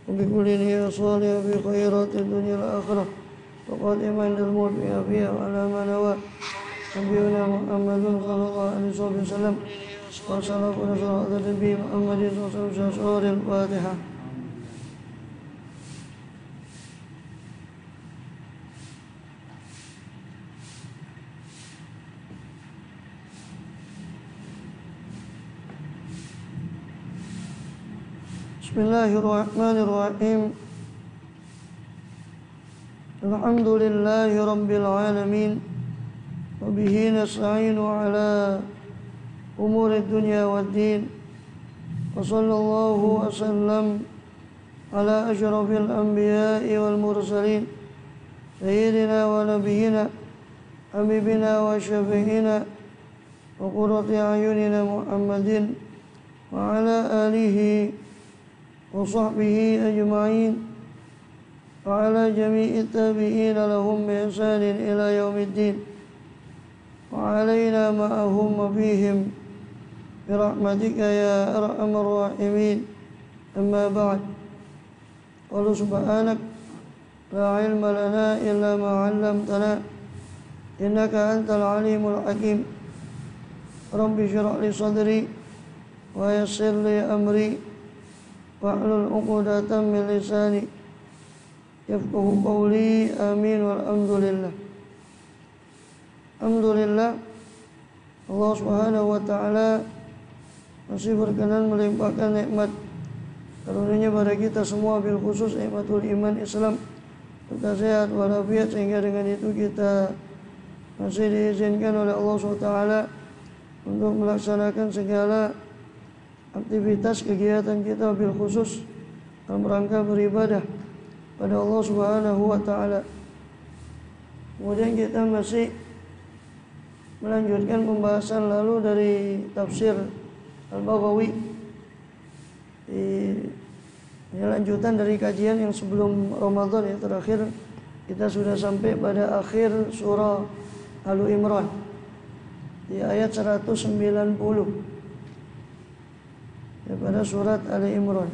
وبكل نية صالحة في خيرات الدنيا والآخرة وقدم عند الموت بها وعلى ما نوى نبينا محمد صلى الله عليه وسلم وصلى على نبي محمد صلى الله عليه وسلم. الفاتحة. Bismillahirrahmanirrahim. Alhamdulillahi rabbil alamin. Wa bihi nasta'inu ala umuri dunya waddin. Wa sallallahu wa sallam ala asyrafil anbiya'i wal mursalin sayyidina wa nabiyyina habibina wa syafi'ina wa qurrati a'yunina Muhammadin wa ala alihi wa sahbihi ajma'in wa ala jami'i tabi'ina lahum bi ihsanin ila yaumiddin wa alaina ma'ahum wa fihim bi rahmatika ya arhamar rahimin. Amma ba'd. Qala subhanak la ilma lana illa ma 'allamtana innaka antal alimul hakim. Rabbi shrah li sadri wa yassir li amri wahlul 'uqdatam min lisani yafqahu qawli. Amin walhamdulillah. Alhamdulillah, Allah Subhanahu wa taala masih berkenan melimpahkan nikmat karunia pada kita semua, bil khusus nikmatul iman Islam serta sehat walafiat, sehingga dengan itu kita masih diizinkan oleh Allah Subhanahu wa taala untuk melaksanakan segala aktivitas kegiatan kita bil khusus dalam rangka beribadah pada Allah Subhanahu wa taala. Kemudian kita masih melanjutkan pembahasan lalu dari tafsir Al-Baghawi. Ini lanjutan dari kajian yang sebelum Ramadan, yang terakhir kita sudah sampai pada akhir surah Al Imran di ayat 190. Pada surat Ali Imran.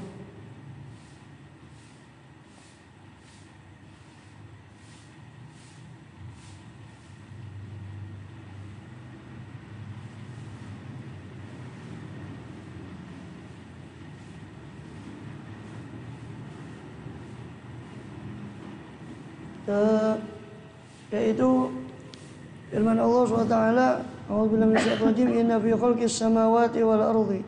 Yaitu firman Allah SWT, a'udzubillahi minasyaitonir rajim, inna fi khalqis samawati wal ardi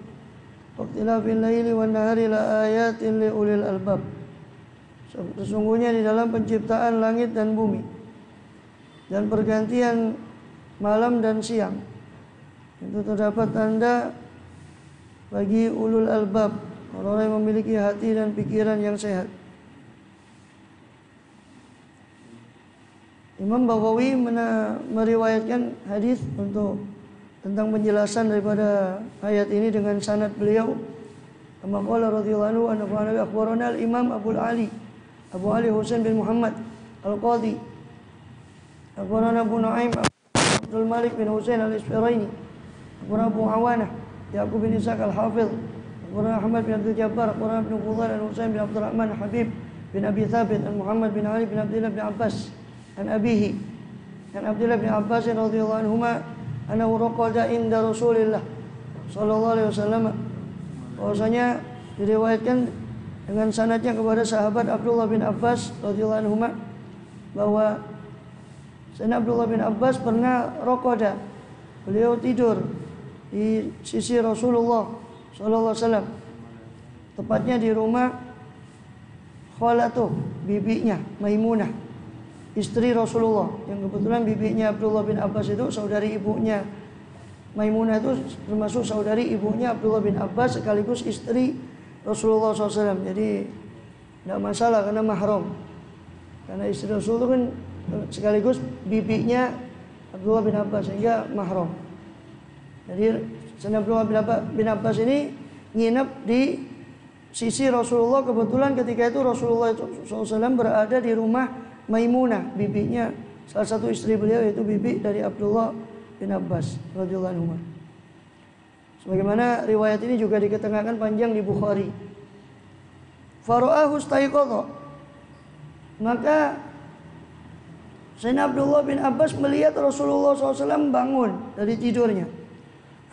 waqtilafil laili wan nahari la ayatin li ulil albab. Sesungguhnya di dalam penciptaan langit dan bumi dan pergantian malam dan siang itu terdapat tanda bagi ulul albab, orang yang memiliki hati dan pikiran yang sehat. Imam Baghawi meriwayatkan hadis untuk tentang penjelasan daripada ayat ini dengan sanad beliau. Kama qala radhiyallahu anhu akhbarana al-Imam Abu Ali Husain bin Muhammad Al-Qadhi, akhbarana Abu Nu'aim Abdul Malik bin Husain Al-Isfiraini, akhbarana Abu Awanah Yaqub bin Ishaq Al-Hafidh, akhbarana Ahmad bin Abdul Jabbar, akhbarana Ibnu Fudail Al-Husain bin Abdurrahman Habib bin Abi Thabit Muhammad bin Ali bin Abdullah bin Abbas an abihi an Abdullah bin Abbas radhiyallahu anhuma annahu raqada inda Rasulillah sallallahu alaihi wasallam. Bahwasanya diriwayatkan dengan sanadnya kepada sahabat Abdullah bin Abbas radhiyallahu anhuma bahwa Sayyidina Abdullah bin Abbas pernah raqada, beliau tidur di sisi Rasulullah sallallahu alaihi wasallam, tepatnya di rumah khalatuh, bibinya Maimunah, istri Rasulullah, yang kebetulan bibinya Abdullah bin Abbas itu saudari ibunya Maimunah, itu termasuk saudari ibunya Abdullah bin Abbas sekaligus istri Rasulullah SAW. Jadi tidak masalah karena mahram, karena istri Rasul itu kan sekaligus bibinya Abdullah bin Abbas, sehingga mahram. Jadi Sayyidina Abdullah bin Abbas ini nginep di sisi Rasulullah. Kebetulan ketika itu Rasulullah SAW berada di rumah Maimunah, bibinya salah satu istri beliau, yaitu bibi dari Abdullah bin Abbas radhiyallahu anhu. Sebagaimana riwayat ini juga diketengahkan panjang di Bukhari. Fara'ahu staiqadha, maka Sayyidina Abdullah bin Abbas melihat Rasulullah SAW bangun dari tidurnya.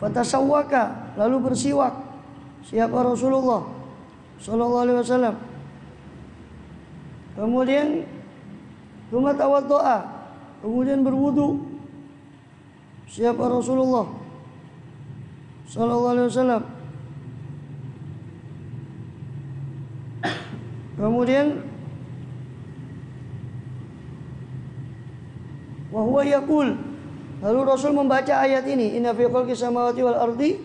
Fatasawwaka, lalu bersiwak. Siapa Rasulullah sallallahu alaihi wasallam? Kemudian tsumma tawaddoa, kemudian berwudu. Siapa Rasulullah sallallahu alaihi wasallam? Kemudian wa huwa yaqul, lalu Rasul membaca ayat ini, inna fi khalqis samawati wal ardi,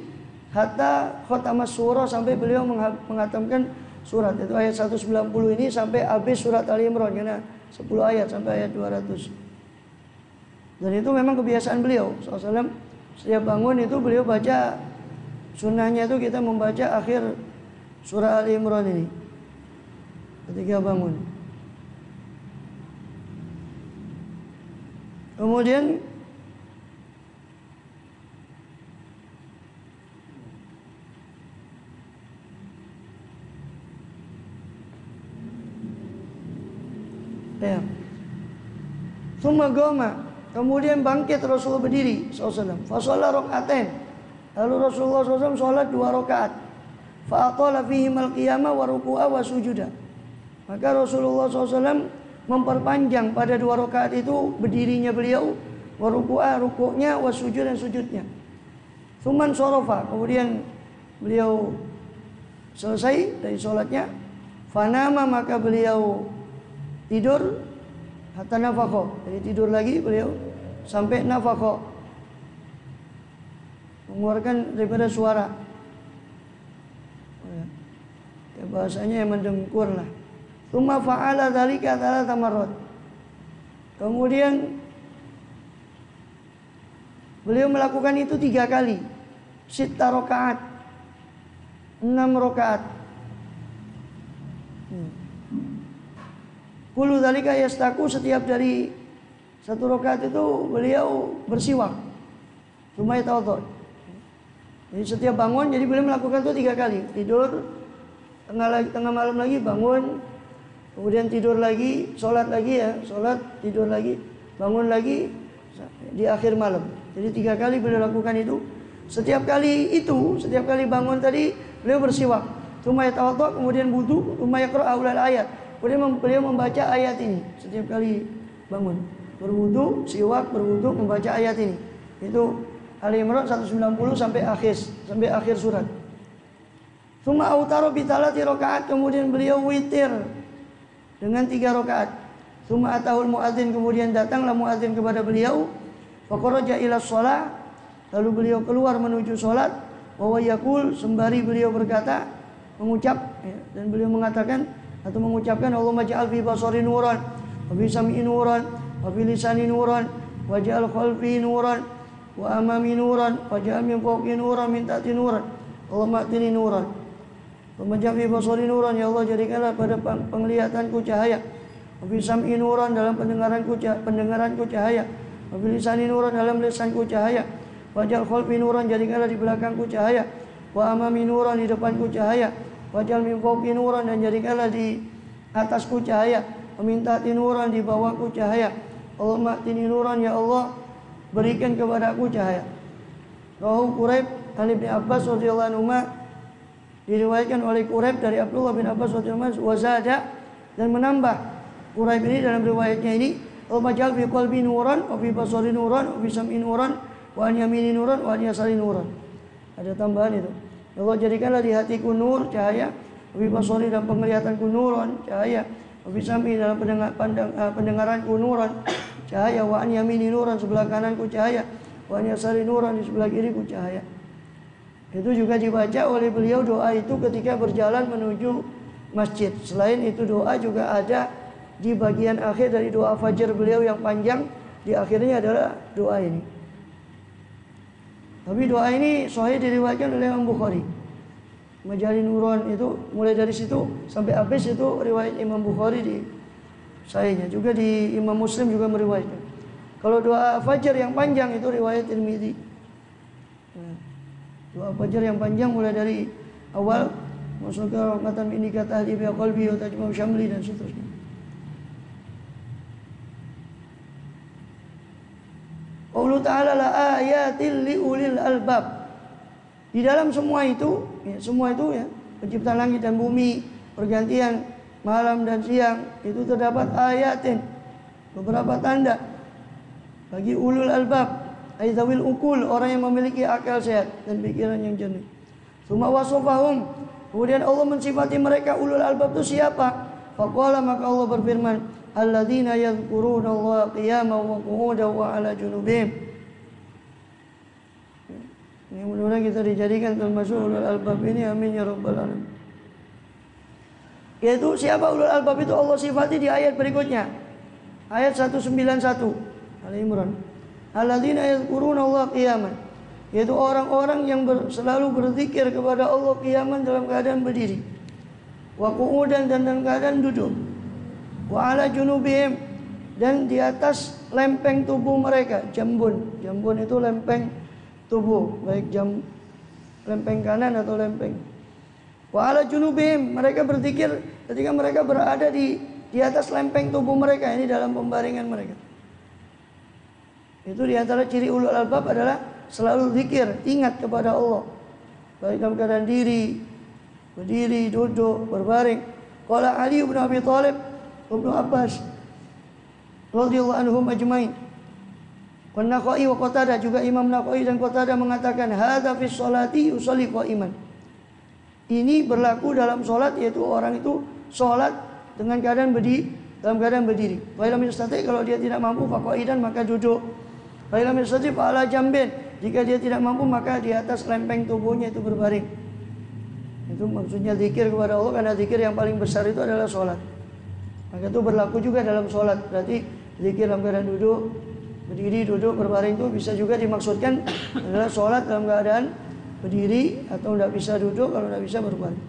hatta khatamas surah, sampai beliau menghatamkan surat. Itu ayat 190 ini sampai habis surat Ali Imran, karena 10 ayat sampai ayat 200. Dan itu memang kebiasaan beliau SAW. Setiap bangun itu beliau baca, sunnahnya itu kita membaca akhir surah Ali Imran ini ketika bangun. Kemudian ya, summa goma, kemudian bangkit Rasulullah berdiri SAW. Fasolah rokaatain, lalu Rasulullah SAW sholat 2 rakaat. Fa'atala fihimal qiyamah wa ruku'a wa sujuda, maka Rasulullah SAW memperpanjang pada 2 rakaat itu berdirinya beliau, wa ruku'a, rukuknya, wa sujud, dan sujudnya. Suman sorofa, kemudian beliau selesai dari sholatnya. Fanama, maka beliau tidur. Hatta nafakho, jadi tidur lagi beliau sampai nafakho, mengeluarkan daripada suara. Ya, bahasanya yang mendengkur lah. Tsumma fa'ala dzalika 3 marrat. Kemudian beliau melakukan itu 3 kali. 6 rakaat. 6 rakaat. Kullu dzalika yastaku, setiap dari 1 rakaat itu beliau bersiwak. Tsumma yatawaddo. Jadi setiap bangun, jadi beliau melakukan itu 3 kali. Tidur, tengah malam lagi bangun, kemudian tidur lagi, sholat lagi ya, sholat, tidur lagi, bangun lagi di akhir malam. Jadi 3 kali beliau lakukan itu. Setiap kali bangun tadi beliau bersiwak. Tsumma yatawaddo, kemudian wudu, tsumma yaqra awal ayat. Kemudian beliau membaca ayat ini setiap kali bangun. Berwudu, siwak, berwudu, membaca ayat ini. Itu Ali Imran 190 sampai akhir surat. Tsumma autaro bi 3 rakaat, kemudian beliau witir dengan 3 rakaat. Tsumma atahul muadzin, kemudian datanglah muadzin kepada beliau. Faqaraja ila shalah, lalu beliau keluar menuju salat. Wa yaqul, sembari beliau berkata, mengucap ya, dan beliau mengatakan atau mengucapkan, Allahumma ja'al fi basari nuran, wa fi sam'i nuran, wa fi lisani nuran, wa ja'al khalfi nuran, wa amami nuran, wa ja'al min fawqi nuran, min ta'ti nuran, Allahumma atini nuran. Memanjang fi basari nuran, ya Allah jadikanlah pada penglihatanku cahaya. Wa fi sam'i nuran, dalam pendengaranku cahaya. Wa fi lisani nuran, dalam lisanku cahaya. Wa ja'al khalfi nuran, jadikanlah di belakangku cahaya. Wa amami nuran, di depanku cahaya. Wa ja'al min fawqi nuran, dan jadikanlah di atasku cahaya. Wa min ta'ti nuran, di bawahku cahaya. Allahumma atini nuran, ya Allah berikan kepadaku cahaya. Rawahu Quraib an Ibnu Abbas radhiyallahu anhu, diriwayatkan oleh Quraib dari Abdullah bin Abbas radhiyallahu anhu, wazada, dan menambah Quraib ini dalam riwayatnya ini, Allahumma ja'al fi qalbi nuran, wa fi basari nuran, wa fi sam'i nuran, wa an yamini nuran, wa an yasari nuran. Ada tambahan itu. Ya Allah jadikanlah di hatiku nur, cahaya, wa fi basari, dalam penglihatanku nuran, cahaya, wa fi sam'i, dalam pendengaranku nuran, cahaya, wa an yamini nuran, sebelah kananku cahaya, wa an yasari nuran, di sebelah kiriku cahaya. Itu juga dibaca oleh beliau doa itu ketika berjalan menuju masjid. Selain itu doa juga ada di bagian akhir dari doa fajar beliau yang panjang. Di akhirnya adalah doa ini. Tapi doa ini sahih diriwayatkan oleh Imam Bukhari. Majalin Nuron itu mulai dari situ sampai habis itu riwayat Imam Bukhari di sahihnya. Juga di Imam Muslim juga meriwayatkan. Kalau doa fajar yang panjang itu riwayat Tirmidzi. Nah, doa fajar yang panjang mulai dari awal masukkan rahmatan ini kata ahli bi qalbi wa tajmu syamli dan seterusnya. Allah Ta'ala la ayatil liulil albab. Di dalam semua itu ya, penciptaan langit dan bumi, pergantian malam dan siang, itu terdapat ayatin, beberapa tanda bagi ulul albab, aizawil ukul, orang yang memiliki akal sehat dan pikiran yang jernih. Suma wasofahum, kemudian Allah mensifati mereka ulul albab itu siapa? Faqala, maka Allah berfirman, alladzina yadhkuruna Allah qiyaman wa qu'udan wa ala junubihim. Ini mudah-mudahan kita dijadikan termasuk ulul albab ini, amin ya rabbal alamin. Yaitu siapa ulul albab itu Allah sifati di ayat berikutnya. Ayat 191 Ali Imran. Alladzina yadhkuruna Allah qiyaman, yaitu orang-orang yang selalu berzikir kepada Allah qiyaman dalam keadaan berdiri, wa qu'udan dan dalam keadaan duduk, wa ala junubihim dan di atas lempeng tubuh mereka. Jambun itu lempeng tubuh, baik lempeng kanan atau lempeng. Wa ala junubihim, mereka berzikir ketika mereka berada di atas lempeng tubuh mereka, ini dalam pembaringan mereka. Itu di antara ciri ulul albab adalah selalu zikir, ingat kepada Allah, baik dalam keadaan diri, berdiri, duduk, berbaring. Qala Ali bin Abi Thalib, Ibnu Abbas radhiyallahu anhum ajmain. Nakhai wa Qatadah, juga Imam Nakhai dan Qatadah mengatakan hadza fi sholati yusalli qa'iman. Ini berlaku dalam salat, yaitu orang itu salat dengan keadaan berdiri, dalam keadaan berdiri. Wa lam yastati, kalau dia tidak mampu faqa'idan maka duduk. Wa lam yastati fa ala jambin, jika dia tidak mampu maka di atas lempeng tubuhnya itu berbaring. Itu maksudnya zikir kepada Allah, karena zikir yang paling besar itu adalah salat. Maka itu berlaku juga dalam salat. Berarti zikir dalam keadaan duduk, berdiri, duduk, berbaring itu bisa juga dimaksudkan adalah sholat dalam keadaan berdiri atau tidak bisa duduk, kalau tidak bisa berbaring.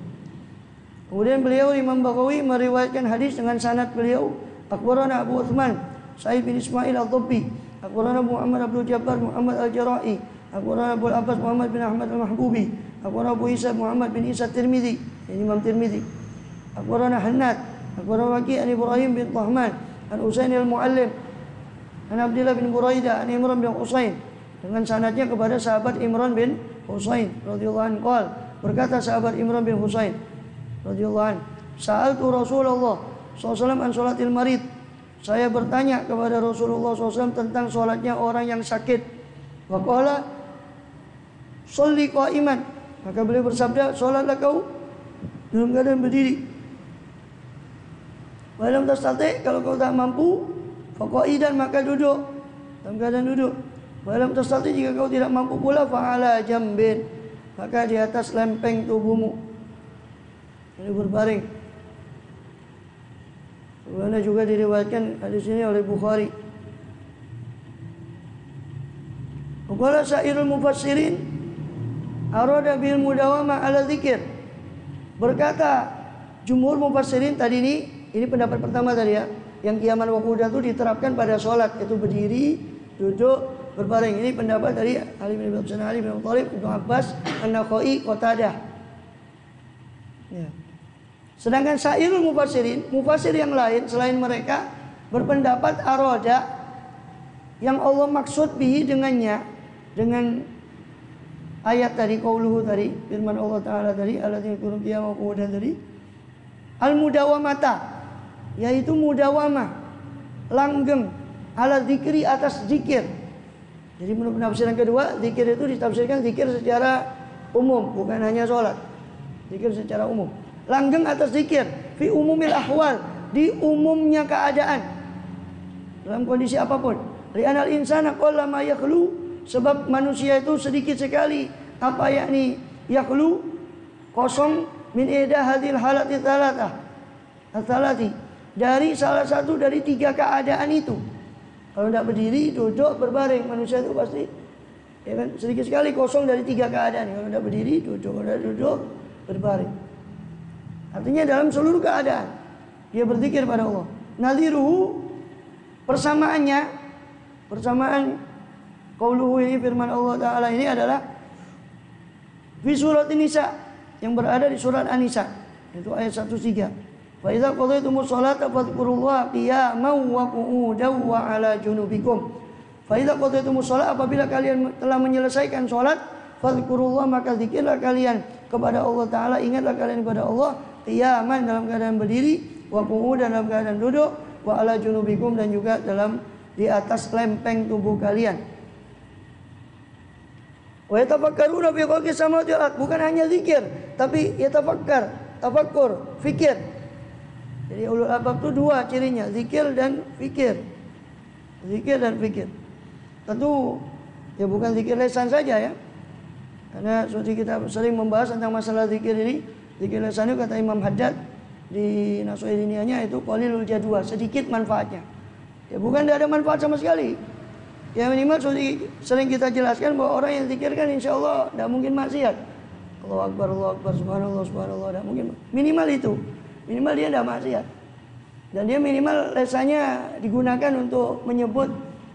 Kemudian beliau Imam Baghawi meriwayatkan hadis dengan sanad beliau, akhbarana Abu Uthman Sa'id bin Ismail al-Dhabbi, akhbarana Muhammad Abdul Jabbar Muhammad al-Jara'i, akhbarana Abu Abbas Muhammad bin Ahmad al-Mahbubi, akhbarana Abu Isa Muhammad bin Isa Tirmidzi, ini Imam Tirmidzi, akhbarana Hannad, akhbarana Waqi' an Ibrahim bin Tahman an Usain al-Muallim an Abdullah bin Buraidah an Imran bin Husain, dengan sanadnya kepada sahabat Imran bin Husain radhiyallahu anhu. Berkata sahabat Imran bin Husain radhiyallahu anhu, sa'altu Rasulullah SAW an sholatil marid. Saya bertanya kepada Rasulullah SAW tentang sholatnya orang yang sakit. Wa qala sholli qa'iman, maka beliau bersabda, sholatlah kau dalam keadaan berdiri. Wa lam tastati, kalau kau tak mampu faqa'idan, maka duduk dalam keadaan duduk. Walam tastati, jika kau tidak mampu pula fa'ala jambin, maka di atas lempeng tubuhmu, ini berbaring. Sebagaimana juga diriwayatkan hadis ini oleh Bukhari. Qala sa'irul mufassirin arada bil mudawama ala dzikir. Berkata jumhur mufassirin tadi ini pendapat pertama tadi ya, yang qiyaman wa qu'udan itu diterapkan pada sholat, yaitu berdiri, duduk, berbaring. Ini pendapat dari Ali bin Abi Thalib, Ali bin Abi Thalib, Ibnu Abbas, An-Nakhai, Qatadah. Ya. Sedangkan sa'irul mufassirin, mufassir yang lain selain mereka berpendapat aroda, yang Allah maksud bihi dengannya, dengan ayat tadi, qauluhu tadi, firman Allah Ta'ala tadi, alladzina yadhkuruna qiyaman wa qu'udan tadi, al-mudawamata, yaitu mudawamah, langgeng, ala zikri, atas zikir. Jadi menurut penafsiran kedua, zikir itu ditafsirkan zikir secara umum, bukan hanya sholat. Zikir secara umum, langgeng atas zikir, fi umumil ahwal, di umumnya keadaan, dalam kondisi apapun. Li'anal insana qallama yakhlu, sebab manusia itu sedikit sekali apa yakni yakhlu, kosong, min ida hadil halati thalatah, dari salah satu dari tiga keadaan itu. Kalau tidak berdiri, duduk, berbaring, manusia itu pasti Ya kan, sedikit sekali kosong dari 3 keadaan. Kalau udah berdiri, duduk, kalau udah duduk, berbaring. Artinya dalam seluruh keadaan dia berzikir pada Allah. Nadhiruhu, persamaan qauluhu ini, firman Allah Ta'ala ini adalah fi surat An-Nisa, yang berada di surat An-Nisa, itu ayat 103. Fa idza qadaytumus sholata fadhkurullaha qiyaman wa qu'udan wa 'ala junubikum. Fa idza qadaytumus shalah, apabila kalian telah menyelesaikan salat, fadhkurullaha, maka zikirlah kalian kepada Allah Ta'ala, ingatlah kalian kepada Allah qiyaman, dalam keadaan berdiri, wa qu'udan, dalam keadaan duduk, wa 'ala junubikum, dan juga di atas lempeng tubuh kalian. Wa yatafakkaruna fi khalqis samawati wal ardh, bukan hanya zikir, tapi tafakkur, fikir. Jadi ulul albab itu 2 cirinya, zikir dan fikir. Zikir dan fikir. Tentu ya bukan zikir lisan saja ya. Karena seperti kita sering membahas tentang masalah zikir ini, zikir lisan itu kata Imam Haddad di Nasuhidiniahnya itu qalilul jadwa, sedikit manfaatnya. Ya bukan tidak ada manfaat sama sekali. Ya minimal sering kita jelaskan bahwa orang yang zikir kan insya Allah tidak mungkin maksiat. Allahu Akbar, subhanallah, tidak mungkin. Minimal itu. Minimal dia tidak maksiat. Dan dia minimal lisannya digunakan untuk menyebut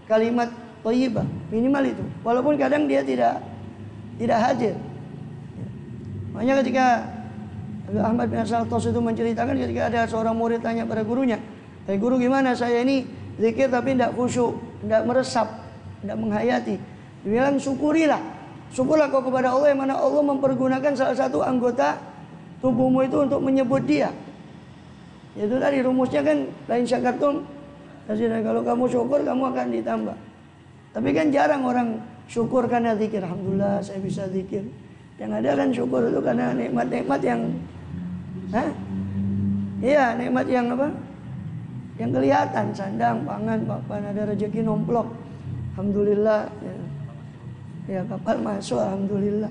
kalimat thayyibah. Minimal itu. Walaupun kadang dia tidak hadir. Makanya ketika Ahmad bin As-Saltos itu menceritakan ketika ada seorang murid tanya pada gurunya, guru gimana saya ini zikir tapi tidak khusyuk, tidak meresap, tidak menghayati. Dia bilang syukurlah kau kepada Allah yang mana Allah mempergunakan salah satu anggota tubuhmu itu untuk menyebut dia. Itu tadi rumusnya kan, lain syakartum, kalau kamu syukur kamu akan ditambah. Tapi kan jarang orang syukur karena zikir. Alhamdulillah saya bisa zikir. Yang ada kan syukur itu karena nikmat-nikmat yang iya, nikmat yang apa? Yang kelihatan, sandang, pangan, papan, ada rezeki nomplok. Alhamdulillah. Ya kapal masuk, alhamdulillah.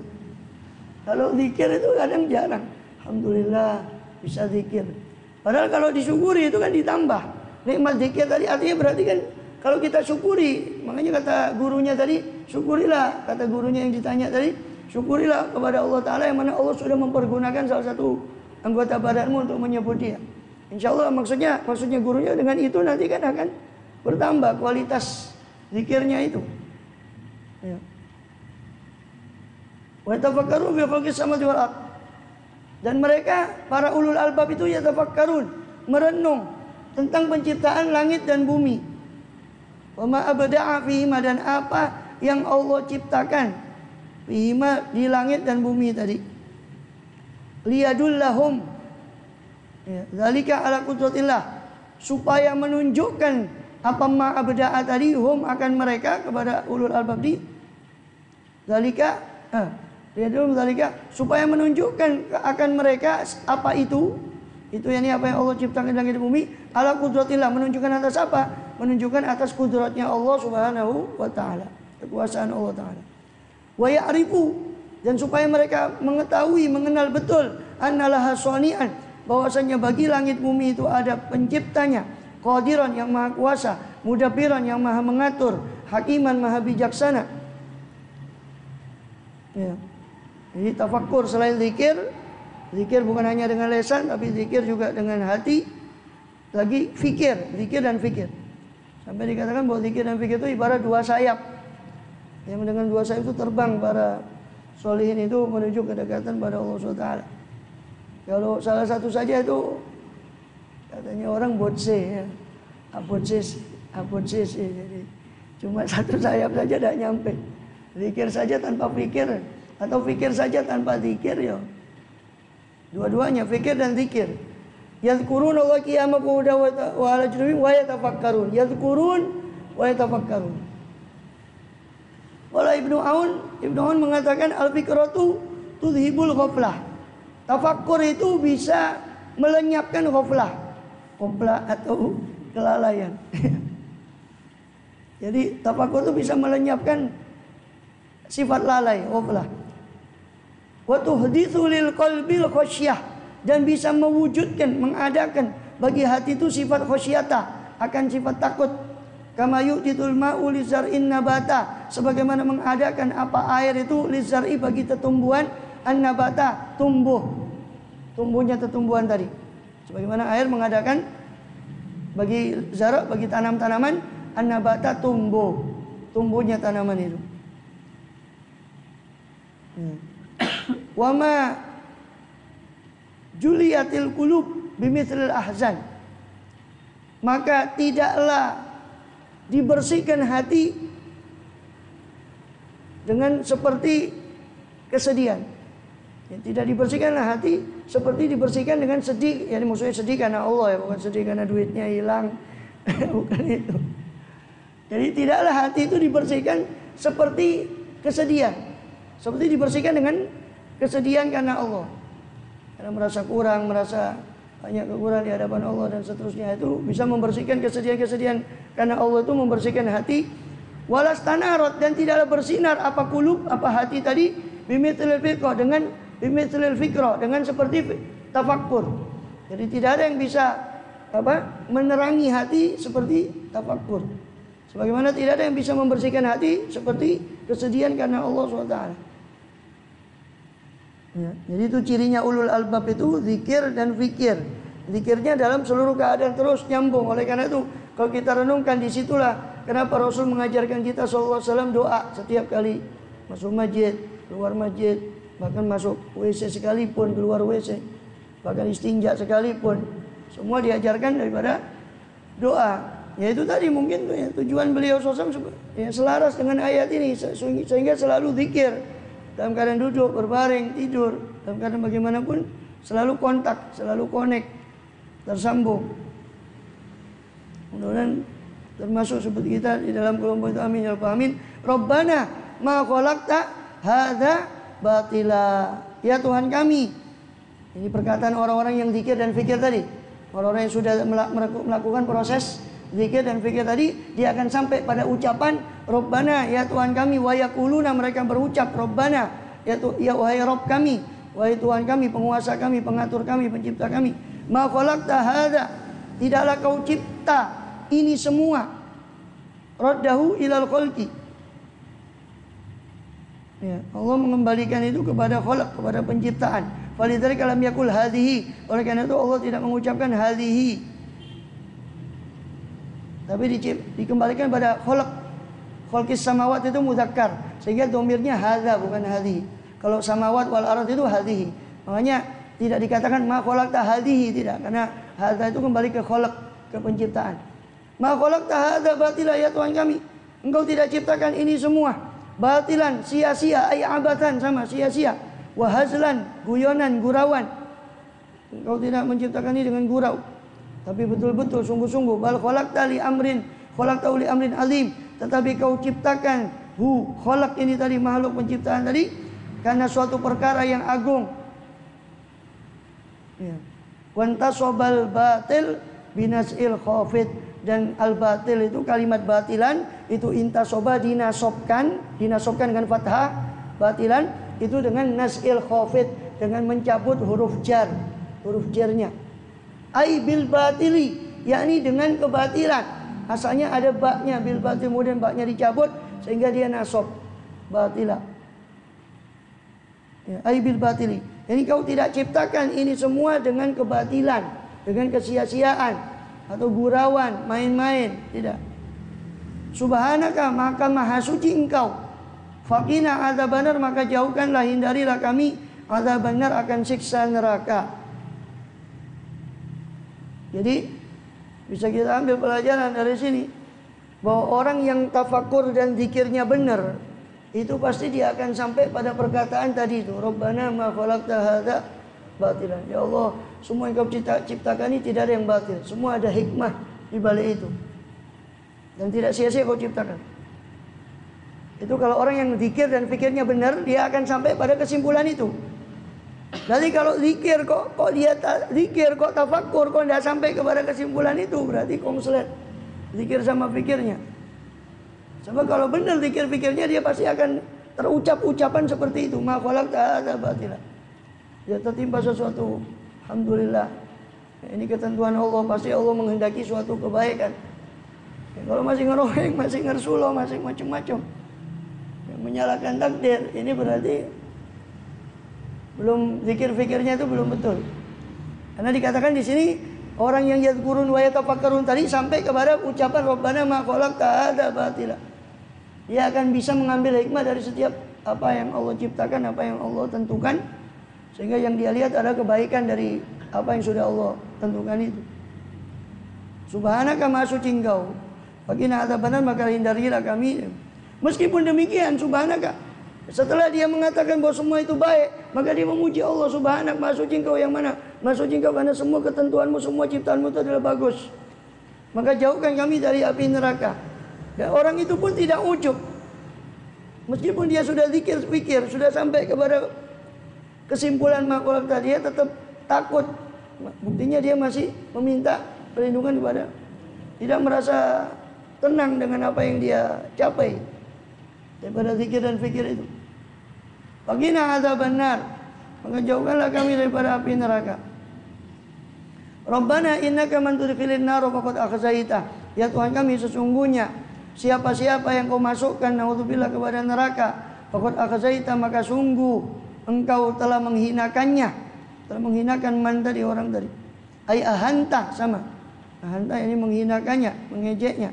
Kalau zikir itu kadang jarang. Alhamdulillah bisa zikir. Padahal kalau disyukuri itu kan ditambah. Nikmat zikir tadi artinya berarti kan kalau kita syukuri, makanya kata gurunya tadi, syukurilah, kata gurunya yang ditanya tadi, syukurilah kepada Allah Ta'ala yang mana Allah sudah mempergunakan salah satu anggota badanmu untuk menyebut dia. Insya Allah maksudnya gurunya dengan itu nanti kan akan bertambah kualitas zikirnya itu. Ya. Wa tafakkaru fi khalqis samawati wal ardh. Dan mereka para ulul albab itu yatafakkarun, merenung tentang penciptaan langit dan bumi. Wa ma abda'a fihima, dan apa yang Allah ciptakan fihima, di langit dan bumi tadi. Liyadullahum, ya, zalika ala qudratillah, supaya menunjukkan apa ma abda'a tadi, hum akan mereka, kepada ulul albab di zalika, liyadullahum zalika, supaya menunjukkan akan mereka apa itu yakni apa yang Allah ciptakan di langit dan bumi, ala qudratillah, menunjukkan atas apa? Menunjukkan atas kudratnya Allah Subhanahu wa taala, kekuasaan Allah taala. Wa ya'rifu, dan supaya mereka mengetahui, mengenal betul annalaha shani'an, bahwasanya bagi langit bumi itu ada penciptanya, qadiran yang maha kuasa, mudabbiran yang maha mengatur, hakiman maha bijaksana. Ya. Jadi tafakkur selain zikir bukan hanya dengan lisan, tapi zikir juga dengan hati. Lagi fikir, zikir dan fikir. Sampai dikatakan bahwa zikir dan fikir itu ibarat 2 sayap. Yang dengan 2 sayap itu terbang para solihin itu menuju kedekatan pada Allah SWT. Kalau salah satu saja itu katanya orang botse ya. Abotses ya. Jadi cuma 1 sayap saja tidak nyampe. Zikir saja tanpa fikir, atau fikir saja tanpa zikir ya. Dua-duanya fikir dan zikir. Yadhkurun Allah qiyaman wa ala junubihim wa yatafakkarun. Yadhkurun wa yatafakkarun. Wala Ibnu Aun mengatakan al-fikratu tudhibul ghaflah. Tafakkur itu bisa melenyapkan ghaflah. Ghaflah atau kelalaian. Jadi tafakkur itu bisa melenyapkan sifat lalai, ghaflah. Wa tuhditsu lil qalbil khasyah, dan bisa mewujudkan, mengadakan bagi hati itu sifat khasyatah, akan sifat takut. kama yu'titul ma'u lizar'in nabata, sebagaimana mengadakan apa air itu lizar'i bagi tetumbuhan, an-nabata tumbuhnya tetumbuhan tadi. Sebagaimana air mengadakan bagi zara, bagi tanam-tanaman, an-nabata tumbuhnya tanaman itu. Wama juliyatil qulub bimithlil ahzan, maka tidaklah dibersihkan hati dengan seperti kesedihan. Tidak dibersihkanlah hati seperti dibersihkan dengan sedih. Yani maksudnya sedih karena Allah ya, bukan sedih karena duitnya hilang. Bukan itu. Jadi tidaklah hati itu dibersihkan seperti kesedihan. Seperti dibersihkan dengan kesedihan karena Allah. Karena merasa kurang, merasa banyak kekurangan di hadapan Allah dan seterusnya, itu bisa membersihkan kesedihan-kesedihan karena Allah itu membersihkan hati. Walastanarat, dan tidaklah bersinar apa kulub, apa hati tadi, bimithlil fiqh, dengan bimithlil fikra, dengan seperti tafakkur. Jadi tidak ada yang bisa menerangi hati seperti tafakkur. Sebagaimana tidak ada yang bisa membersihkan hati seperti kesedihan karena Allah SWT. Ya, jadi itu cirinya ulul albab itu zikir dan fikir. Zikirnya dalam seluruh keadaan terus nyambung. Oleh karena itu kalau kita renungkan, disitulah kenapa Rasul mengajarkan kita SAW doa setiap kali masuk masjid, keluar masjid, bahkan masuk WC sekalipun, keluar WC, bahkan istinja sekalipun, semua diajarkan daripada doa. Yaitu tadi mungkin ya, tujuan beliau SAW ya, selaras dengan ayat ini, sehingga selalu zikir dalam keadaan duduk, berbaring, tidur, dalam keadaan bagaimanapun selalu kontak, selalu connect, tersambung. Mudah-mudahan termasuk seperti kita di dalam kelompok itu, amin ya rabbal alamin. Rabbana ma khalaqta hadza batila, ya Tuhan kami. Ini perkataan orang-orang yang zikir dan fikir tadi. Orang-orang yang sudah melakukan proses zikir dan fikir tadi, dia akan sampai pada ucapan Rabbana, ya Tuhan kami. Wa yaquluna, mereka berucap Rabbana, ya wahai Rabb kami, wahai Tuhan kami, penguasa kami, pengatur kami, pencipta kami. Ma khalaqta hadza, tidaklah kau cipta ini semua. Raddahu ilal khalqi, ya, Allah mengembalikan itu kepada khalq, kepada penciptaan. Falidzalika lam yakul hadhihi, oleh karena itu Allah tidak mengucapkan hadhihi, tapi dikembalikan pada khalq. Khalqis samawat itu mudzakkar, sehingga domirnya hadza bukan hadhihi. Kalau samawat wal ardh itu hadhihi. Makanya tidak dikatakan ma khalaqta hadhihi, tidak, karena hadza itu kembali ke khalq, ke penciptaan. Ma khalaqta hadza batila, ya Tuhan kami, Engkau tidak ciptakan ini semua batilan, sia-sia, ay abatan, sama sia-sia, wa hazlan, guyonan, gurauan. Engkau tidak menciptakan ini dengan gurau, tapi betul-betul sungguh-sungguh. Bal khalaqta li amrin, khalaqtahu li amrin azim, tetapi kau ciptakan khalaq ini tadi, makhluk penciptaan tadi, karena suatu perkara yang agung. Ya. Wantasobal batil binasil khafid, dan al batil itu kalimat batilan itu intasoba dinasobkan dengan fathah, batilan itu dengan nasil khafid, dengan mencabut huruf jarnya. Ai bil batili, yakni dengan kebatilan. Asalnya ada baknya, bil batil, kemudian baknya dicabut sehingga dia nasob batila. Ya, ai bil batili. Jadi kau tidak ciptakan ini semua dengan kebatilan, dengan kesia-siaan atau gurauan, main-main, tidak. Subhanaka, maka maha suci Engkau. Faqina adzabannar, maka jauhkanlah, hindarilah kami adzabannar, akan siksa neraka. Jadi bisa kita ambil pelajaran dari sini bahwa orang yang tafakur dan zikirnya benar, itu pasti dia akan sampai pada perkataan tadi itu, Rabbana ma khalaqta hadza batilan. Ya Allah, semua yang kau ciptakan ini tidak ada yang batil, semua ada hikmah di balik itu, dan tidak sia-sia kau ciptakan. Itu kalau orang yang zikir dan fikirnya benar, dia akan sampai pada kesimpulan itu. Jadi kalau zikir kok dia zikir kok tafakur kok tidak sampai kepada kesimpulan itu, berarti konslet zikir sama fikirnya. Sebab kalau benar zikir fikirnya, dia pasti akan terucap ucapan seperti itu, ma khalaqta hadza batilan. Dia tertimpa sesuatu, alhamdulillah, ini ketentuan Allah, pasti Allah menghendaki suatu kebaikan. Ya, kalau masih ngeroheng, masih ngersulo, masih macam-macam, yang menyalahkan takdir, ini berarti belum zikir-fikirnya itu belum betul. Karena dikatakan di sini orang yang yadhkurun wa yatafakkarun tadi sampai kepada ucapan Rabbana ma khalaqta hadza batila. Dia akan bisa mengambil hikmah dari setiap apa yang Allah ciptakan, apa yang Allah tentukan, sehingga yang dia lihat ada kebaikan dari apa yang sudah Allah tentukan itu. Subhanaka maha suci Engkau, Qina adzabannar, maka hindarilah kami. Meskipun demikian, subhanaka, setelah dia mengatakan bahwa semua itu baik, maka dia memuji Allah. Subhanak, maha suci Engkau yang mana? Maha suci Engkau karena semua ketentuanmu, semua ciptaanmu itu adalah bagus. Maka jauhkan kami dari api neraka. Dan orang itu pun tidak ujub. Meskipun dia sudah zikir-fikir, sudah sampai kepada kesimpulan makulak tadi, dia tetap takut. Buktinya dia masih meminta perlindungan kepada, tidak merasa tenang dengan apa yang dia capai daripada zikir dan fikir itu. Qina adzabannar, maka jauhkanlah kami daripada api neraka. Rabbana innaka man tudkhilin nar faqad akhzaitah. Ya Tuhan kami, sesungguhnya siapa-siapa yang Kau masukkan naudzubillah kepada neraka, faqad akhzaitah, maka sungguh Engkau telah menghinakannya. Telah menghinakan man tadi, orang tadi. Ai ahanta, sama. Ahanta ini menghinakannya, mengejeknya.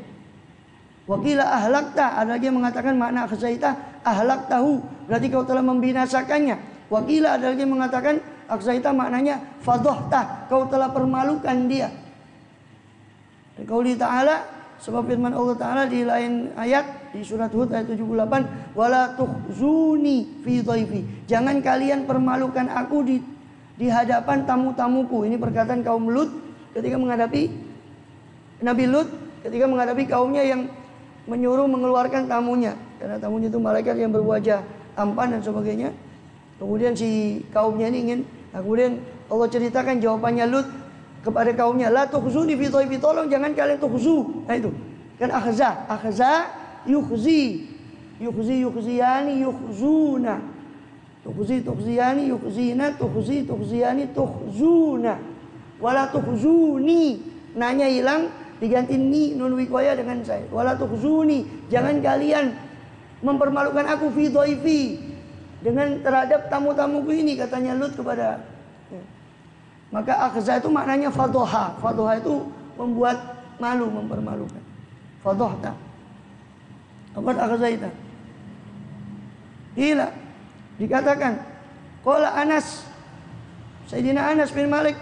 Wakila ahlakta, ada lagi yang mengatakan makna akhzaitah ahlaktahu, berarti Kau telah membinasakannya. Wakila ada lagi yang mengatakan akhzaitah maknanya fadhahta, Kau telah permalukan dia. Dan qauli ta'ala, sebab firman Allah Ta'ala di lain ayat, di surat Hud ayat 78, wala tukhzuni fi dhaifi, jangan kalian permalukan aku di hadapan tamu-tamuku. Ini perkataan kaum Lut ketika menghadapi Nabi Lut, ketika menghadapi kaumnya yang menyuruh mengeluarkan tamunya, karena tamunya itu malaikat yang berwajah tampan dan sebagainya. Kemudian si kaumnya ini ingin, kemudian Allah ceritakan jawabannya Lut kepada kaumnya, la tukhzuni fi dhaifi, tolong jangan kalian tukhzu. Nah itu kan akhza yukhzi, yukhziyani yukhzuna, tukhziyani yukhzina, tukhziyani tukhzuna, wala tukhzuni, nanya hilang, diganti ni nun wiqayah dengan saya. Wala tukhzuni, jangan kalian mempermalukan aku fi dhaifi, dengan terhadap tamu-tamuku ini, katanya Lut kepada. Maka akhza itu maknanya fadhoha. Fadhoha itu membuat malu, mempermalukan. Fadhohta. Apa akhzaita? Gila. Dikatakan qala Anas, Sayyidina Anas bin Malik,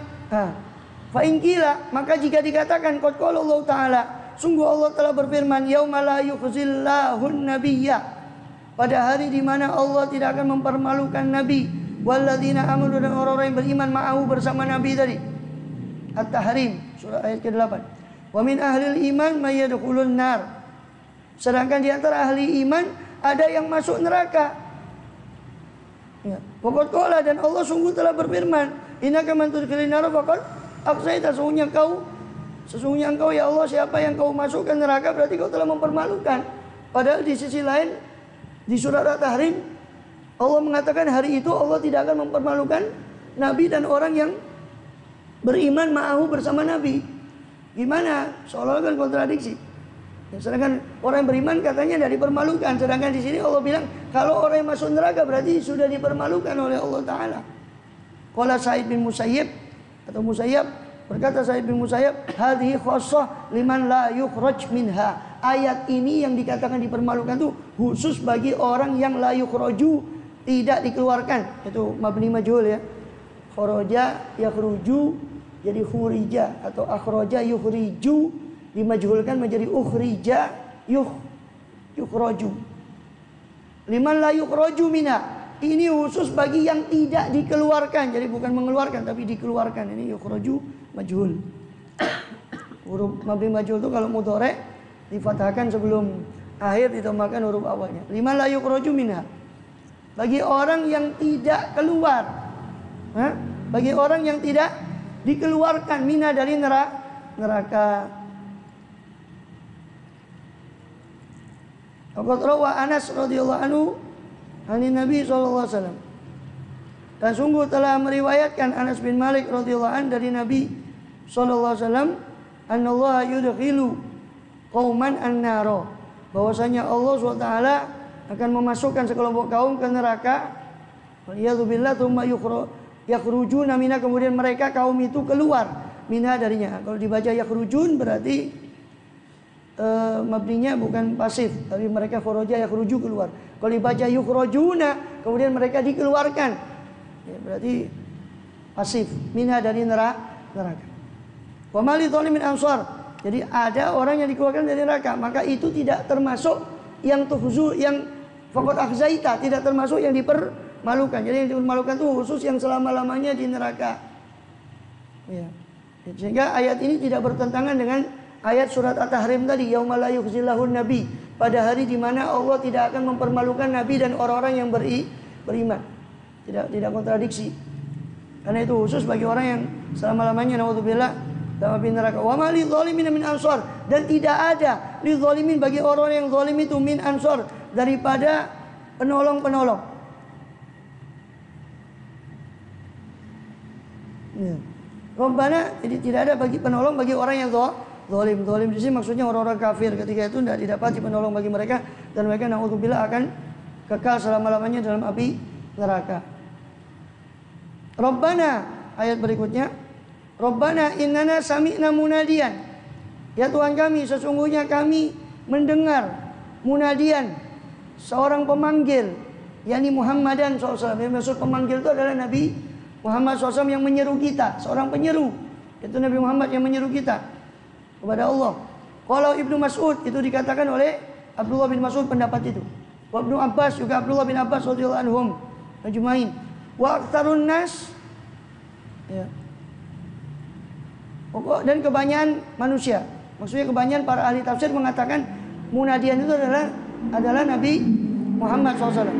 fa in qila, maka jika dikatakan qad qala Allah Ta'ala, sungguh Allah telah berfirman, yauma la yukhzillahun nabiyya, pada hari di mana Allah tidak akan mempermalukan nabi, walladzina amanu, dan orang-orang yang beriman ma'ahu, bersama nabi tadi. At-Tahrim surah ayat ke-8. Wa min ahlil iman may yadkhulun nar, sedangkan di antara ahli iman ada yang masuk neraka. Ya, pokok kola, dan Allah sungguh telah berfirman, innaka man tudkhilin nar faqad akhzaita, sesungguhnya engkau ya Allah, siapa yang Kau masukkan neraka berarti Kau telah mempermalukan. Padahal di sisi lain di surat At-Tahrim Allah mengatakan hari itu Allah tidak akan mempermalukan nabi dan orang yang beriman ma'ahu, bersama nabi. Gimana? Seolah-olah kan kontradiksi. Sedangkan orang yang beriman katanya tidak dipermalukan, sedangkan di sini Allah bilang kalau orang yang masuk neraka berarti sudah dipermalukan oleh Allah Ta'ala. Qala Sa'id bin Musayyib, atau Musayyab, berkata Sa'id bin Musayyib, hadhihi khassah liman la yukhraj minha. Ayat ini yang dikatakan dipermalukan itu khusus bagi orang yang la yukhraju, tidak dikeluarkan. Itu mabni majhul ya. Kharaja yakhruju jadi khurija, atau akhraja yukhriju dimajhulkan menjadi ukhrija yukhraju. Liman la yukhraju minha, ini khusus bagi yang tidak dikeluarkan. Jadi bukan mengeluarkan tapi dikeluarkan. Ini yukhraju majhul. Huruf mabni majhul itu kalau mudhari difathahkan sebelum akhir, ditambahkan huruf awalnya. Liman la yukhraju minha, bagi orang yang tidak keluar. Bagi orang yang tidak dikeluarkan minha, dari neraka. Qad rawa Anas radhiyallahu anhu ani Nabi sallallahu alaihi wasallam, dan sungguh telah meriwayatkan Anas bin Malik radhiyallahu anhu dari Nabi sallallahu alaihi wasallam, anallaha yudkhilu, qauman an-naro, bahwasanya Allah SWT akan memasukkan sekelompok kaum ke neraka. Waliyadzubillah tsumma yakhrujuna minha, kemudian mereka kaum itu keluar minha darinya. Kalau dibaca yakhrujun berarti mabninya bukan pasif, tapi mereka kharaja yakhruju, keluar. Kalau dibaca yukhrajuna kemudian mereka dikeluarkan, ya, berarti pasif, minha dari neraka. Wa mali dzalimin ansar, jadi ada orang yang dikeluarkan dari neraka, maka itu tidak termasuk yang tuhzu, yang faqad akhzaita, tidak termasuk yang dipermalukan. Jadi yang dipermalukan itu khusus yang selama-lamanya di neraka. Ya. Sehingga ayat ini tidak bertentangan dengan ayat surat At-Tahrim tadi, yauma la yukhzillahun nabi, pada hari di mana Allah tidak akan mempermalukan nabi dan orang-orang yang beriman. Tidak kontradiksi. Karena itu khusus bagi orang yang selama-lamanya naudzubillah dalam api neraka. Wa ma lidzalimin min ansar, dan tidak ada lidzalimin bagi orang yang zalim itu min ansar, daripada penolong-penolong. Ya. Rabbana, jadi tidak ada bagi penolong bagi orang yang zalim. Zalim di sini maksudnya orang-orang kafir. Ketika itu tidak didapati penolong bagi mereka, dan mereka naudzubillah akan kekal selama-lamanya dalam api neraka. Rabbana, ayat berikutnya, Rabbana innana sami'na munadiyan, ya Tuhan kami, sesungguhnya kami mendengar munadiyan, seorang pemanggil, yakni Muhammadan SAW. Yang maksud pemanggil itu adalah Nabi Muhammad SAW yang menyeru kita, seorang penyeru. Itu Nabi Muhammad yang menyeru kita kepada Allah. Kalau Ibnu Mas'ud, itu dikatakan oleh Abdullah bin Mas'ud pendapat itu. Wa Ibnu Abbas, juga Abdullah bin Abbas radhiyallahu anhum ajmain. Wa aktsarun nas, ya. Pokok dan kebanyakan manusia. Maksudnya kebanyakan para ahli tafsir mengatakan munadian itu adalah Nabi Muhammad SAW.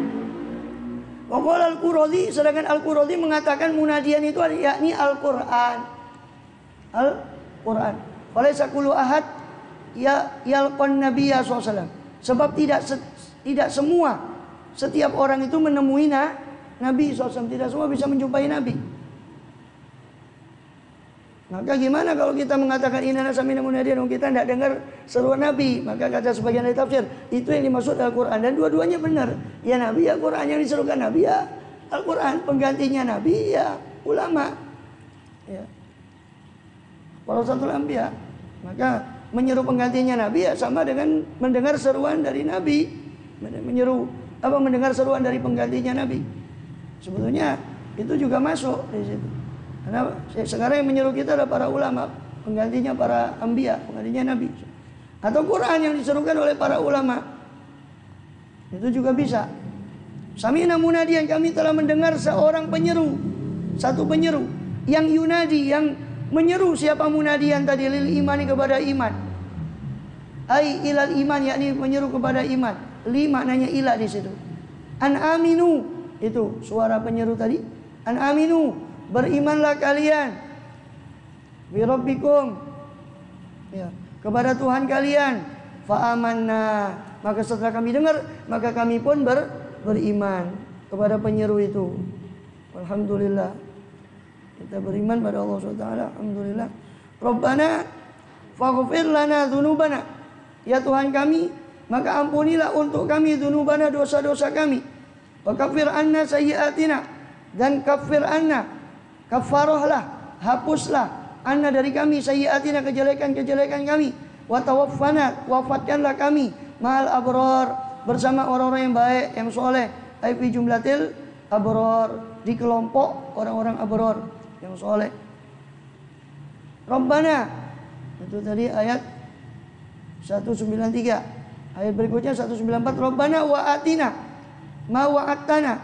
Waqala Al-Quradi, sedangkan Al-Quradi mengatakan munadian itu yakni Al-Qur'an. Al-Qur'an. Walaysa kullu ahad yalqan nabiyya SAW. Sebab tidak semua, setiap orang itu menemui Nabi SAW. Tidak semua bisa menjumpai Nabi. Maka gimana kalau kita mengatakan inna sami'na munadiyan, kita tidak dengar seruan Nabi? Maka kata sebagian dari tafsir, itu yang dimaksud Al-Quran. Dan dua-duanya benar. Ya Nabi ya Quran, yang diserukan Nabi ya Al-Quran. Penggantinya Nabi ya ulama, ya para satu anbiya. Maka menyeru penggantinya Nabi ya sama dengan mendengar seruan dari Nabi. Mendengar seruan dari penggantinya Nabi. Sebetulnya itu juga masuk di situ. Karena sekarang yang menyeru kita adalah para ulama, penggantinya para anbiya, penggantinya Nabi. Atau Quran yang diserukan oleh para ulama. Itu juga bisa. Sami'na munadiyan, kami telah mendengar seorang penyeru, satu penyeru yang yunadi, yang menyeru. Siapa munadiyan tadi? Lil imani, kepada iman. Ai ilal iman, yakni menyeru kepada iman. Li maknanya ila di situ. An aminu, itu suara penyeru tadi. An aminu, berimanlah kalian. Bi rabbikum, ya, kepada Tuhan kalian. Fa amanna, maka setelah kami dengar, maka kami pun beriman kepada penyeru itu. Alhamdulillah, kita beriman pada Allah SWT. Alhamdulillah. Rabbana faghfir lana dzunubana, ya Tuhan kami, maka ampunilah untuk kami dzunubana, dosa-dosa kami. Wa kaffir anna sayyi'atina, dan kafir anna, kafarahlah, hapuslah anna dari kami, sayyi'atina, kejelekan-kejelekan kami. Wa tawaffana, wafatkanlah kami, ma'al abrar, bersama orang-orang yang baik, yang soleh. Ai fi jumlatil abrar, di kelompok orang-orang abrar yang soleh. Rabbana, itu tadi ayat 193. Ayat berikutnya 194. Rabbana wa atina ma wa'adtana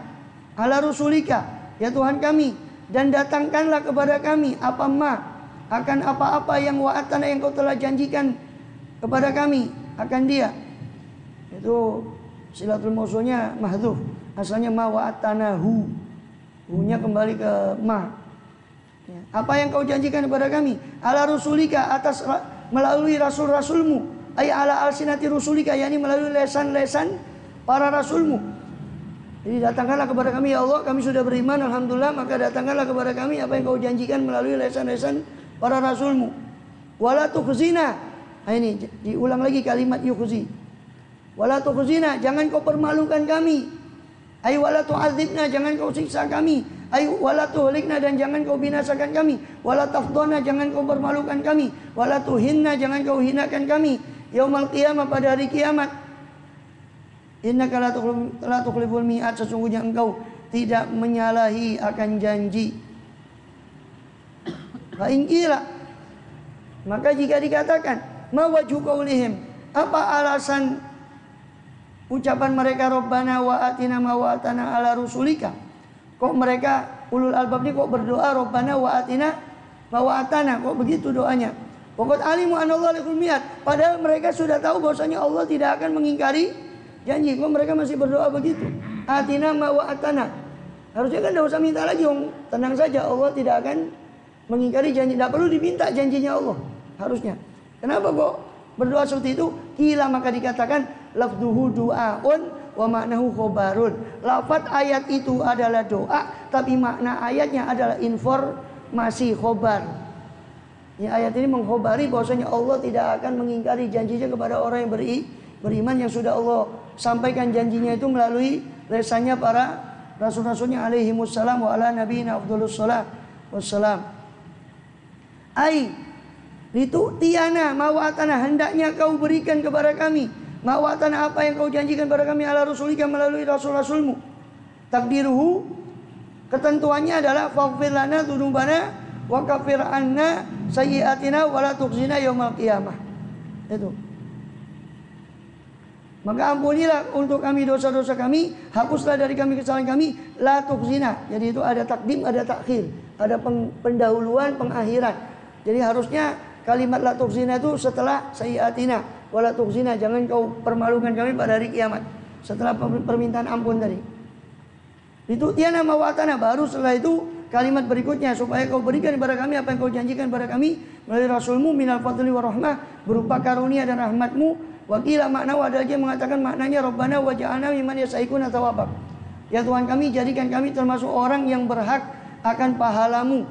ala rusulika, ya Tuhan kami, dan datangkanlah kepada kami akan apa-apa yang wa'adtana, yang kau telah janjikan kepada kami akan dia. Itu silatul mausulnya mahdzuf, asalnya ma wa'adtanahu, hu-nya kembali ke ma. Ya. Apa yang kau janjikan kepada kami ala rusulika, atas melalui rasul-rasulmu, ay ala alsinati rusulika, yakni melalui lesan-lesan para rasulmu. Jadi datangkanlah kepada kami ya Allah, kami sudah beriman alhamdulillah, maka datangkanlah kepada kami apa yang kau janjikan melalui lesan-lesan para rasulmu. Wala tukhzina, Nah, ini diulang lagi kalimat yukhzi. Wala tukhzina, jangan kau permalukan kami. Ay wala tu'adzibna, jangan kau siksa kami. Ay wala tuhlikna, dan jangan kau binasakan kami. Wala tafdhana, jangan kau permalukan kami. Wala tuhinna, jangan kau hinakan kami. Yaumal qiyamah, pada hari kiamat. Innaka la tukhliful mi'ad, sesungguhnya engkau tidak menyalahi akan janji. Fa in qila, maka jika dikatakan ma wajhu qaulihim, apa alasan ucapan mereka Rabbana wa atina ma wa atana ala rusulika? Kok mereka ulul albab ini kok berdoa Rabbana wa atina ma wa atana, kok begitu doanya? Pokok alimu anallahu lakum mi'at, padahal mereka sudah tahu bahwasanya Allah tidak akan mengingkari janji. Kok mereka masih berdoa begitu? Atina ma wa atana. Harusnya kan tidak usah minta lagi, tenang saja, Allah tidak akan mengingkari janji. Tidak perlu diminta janjinya Allah harusnya. Kenapa kok berdoa seperti itu? Kila, maka dikatakan lafduhu du'aun wa maknahu khobarun. Lafaz ayat itu adalah doa, tapi makna ayatnya adalah informasi, khobar. Ya, ayat ini menghobari bahwasanya Allah tidak akan mengingkari janjinya kepada orang yang beriman, yang sudah Allah sampaikan janjinya itu melalui lisannya para rasul-rasulnya alaihimussalam wa ala nabiyina afdhalus shalah wassalam. Ai litu'tiyana mawatana, hendaknya kau berikan kepada kami mawatana, apa yang kau janjikan kepada kami, ala rasulika, melalui rasul-rasulmu. Takdiruhu, ketentuannya adalah faghfir lana dzunubana wa kaffir anna sayyi'atina wa la tukhzina yaumal qiyamah. Itu. Maka ampunilah untuk kami dosa-dosa kami, hapuslah dari kami kesalahan kami, la tukhzina. Jadi itu ada takdim, ada takhir, ada pendahuluan, pengakhiran. Jadi harusnya kalimat la tukhzina itu setelah sayyi'atina wa la tukhzina, jangan kau permalukan kami pada hari kiamat. Setelah permintaan ampun tadi. Itu tiana mawatana, baru setelah itu kalimat berikutnya, supaya kau berikan kepada kami apa yang kau janjikan kepada kami melalui rasulmu minal fadli wa rahmah, berupa karunia dan rahmatmu. Wakila makna ada lagi mengatakan maknanya Rabbana wa ja'alna mimman yasaikuna thawabak. Ya Tuhan kami, jadikan kami termasuk orang yang berhak akan pahalamu.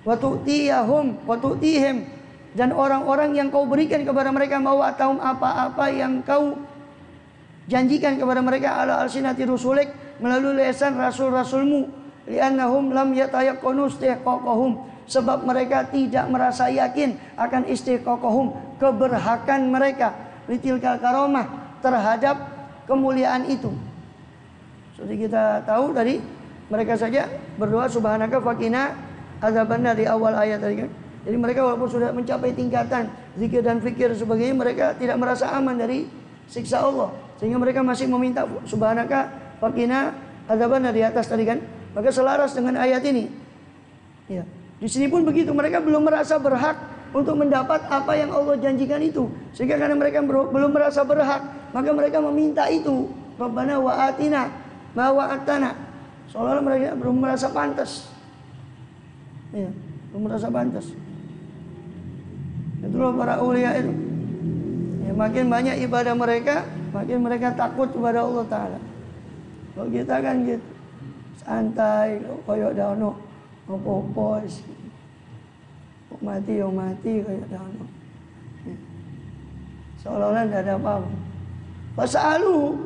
Wa tu'tiyahum wa tu'tihim, dan orang-orang yang kau berikan kepada mereka mau atau apa-apa yang kau janjikan kepada mereka ala alsinati rusulik, melalui lisan rasul-rasulmu. Li'annahum lam yatayaqqanu istiqaqahum, sebab mereka tidak merasa yakin akan istiqaqahum, keberhakan mereka, litilkal karomah, terhadap kemuliaan itu. Seperti kita tahu tadi, mereka saja berdoa subhanaka faqina adzabannar di awal ayat tadi kan. Jadi mereka walaupun sudah mencapai tingkatan zikir dan fikir sebagainya, mereka tidak merasa aman dari siksa Allah, sehingga mereka masih meminta subhanaka faqina adzabannar di atas tadi kan. Maka selaras dengan ayat ini. Ya, di sini pun begitu, mereka belum merasa berhak untuk mendapat apa yang Allah janjikan itu. Sehingga karena mereka belum merasa berhak, maka mereka meminta itu. Rabbana wa atina ma wa'atana. Seolah-olah mereka belum merasa pantas. Ya, belum merasa pantas. Itulah para ulia itu. Ya, makin banyak ibadah mereka, makin mereka takut kepada Allah Ta'ala. Kalau kita kan gitu, santai, koyok daun apa-apa, mati yang mati koyok daun. Seolah-olah tidak ada apa-apa. Fasalu,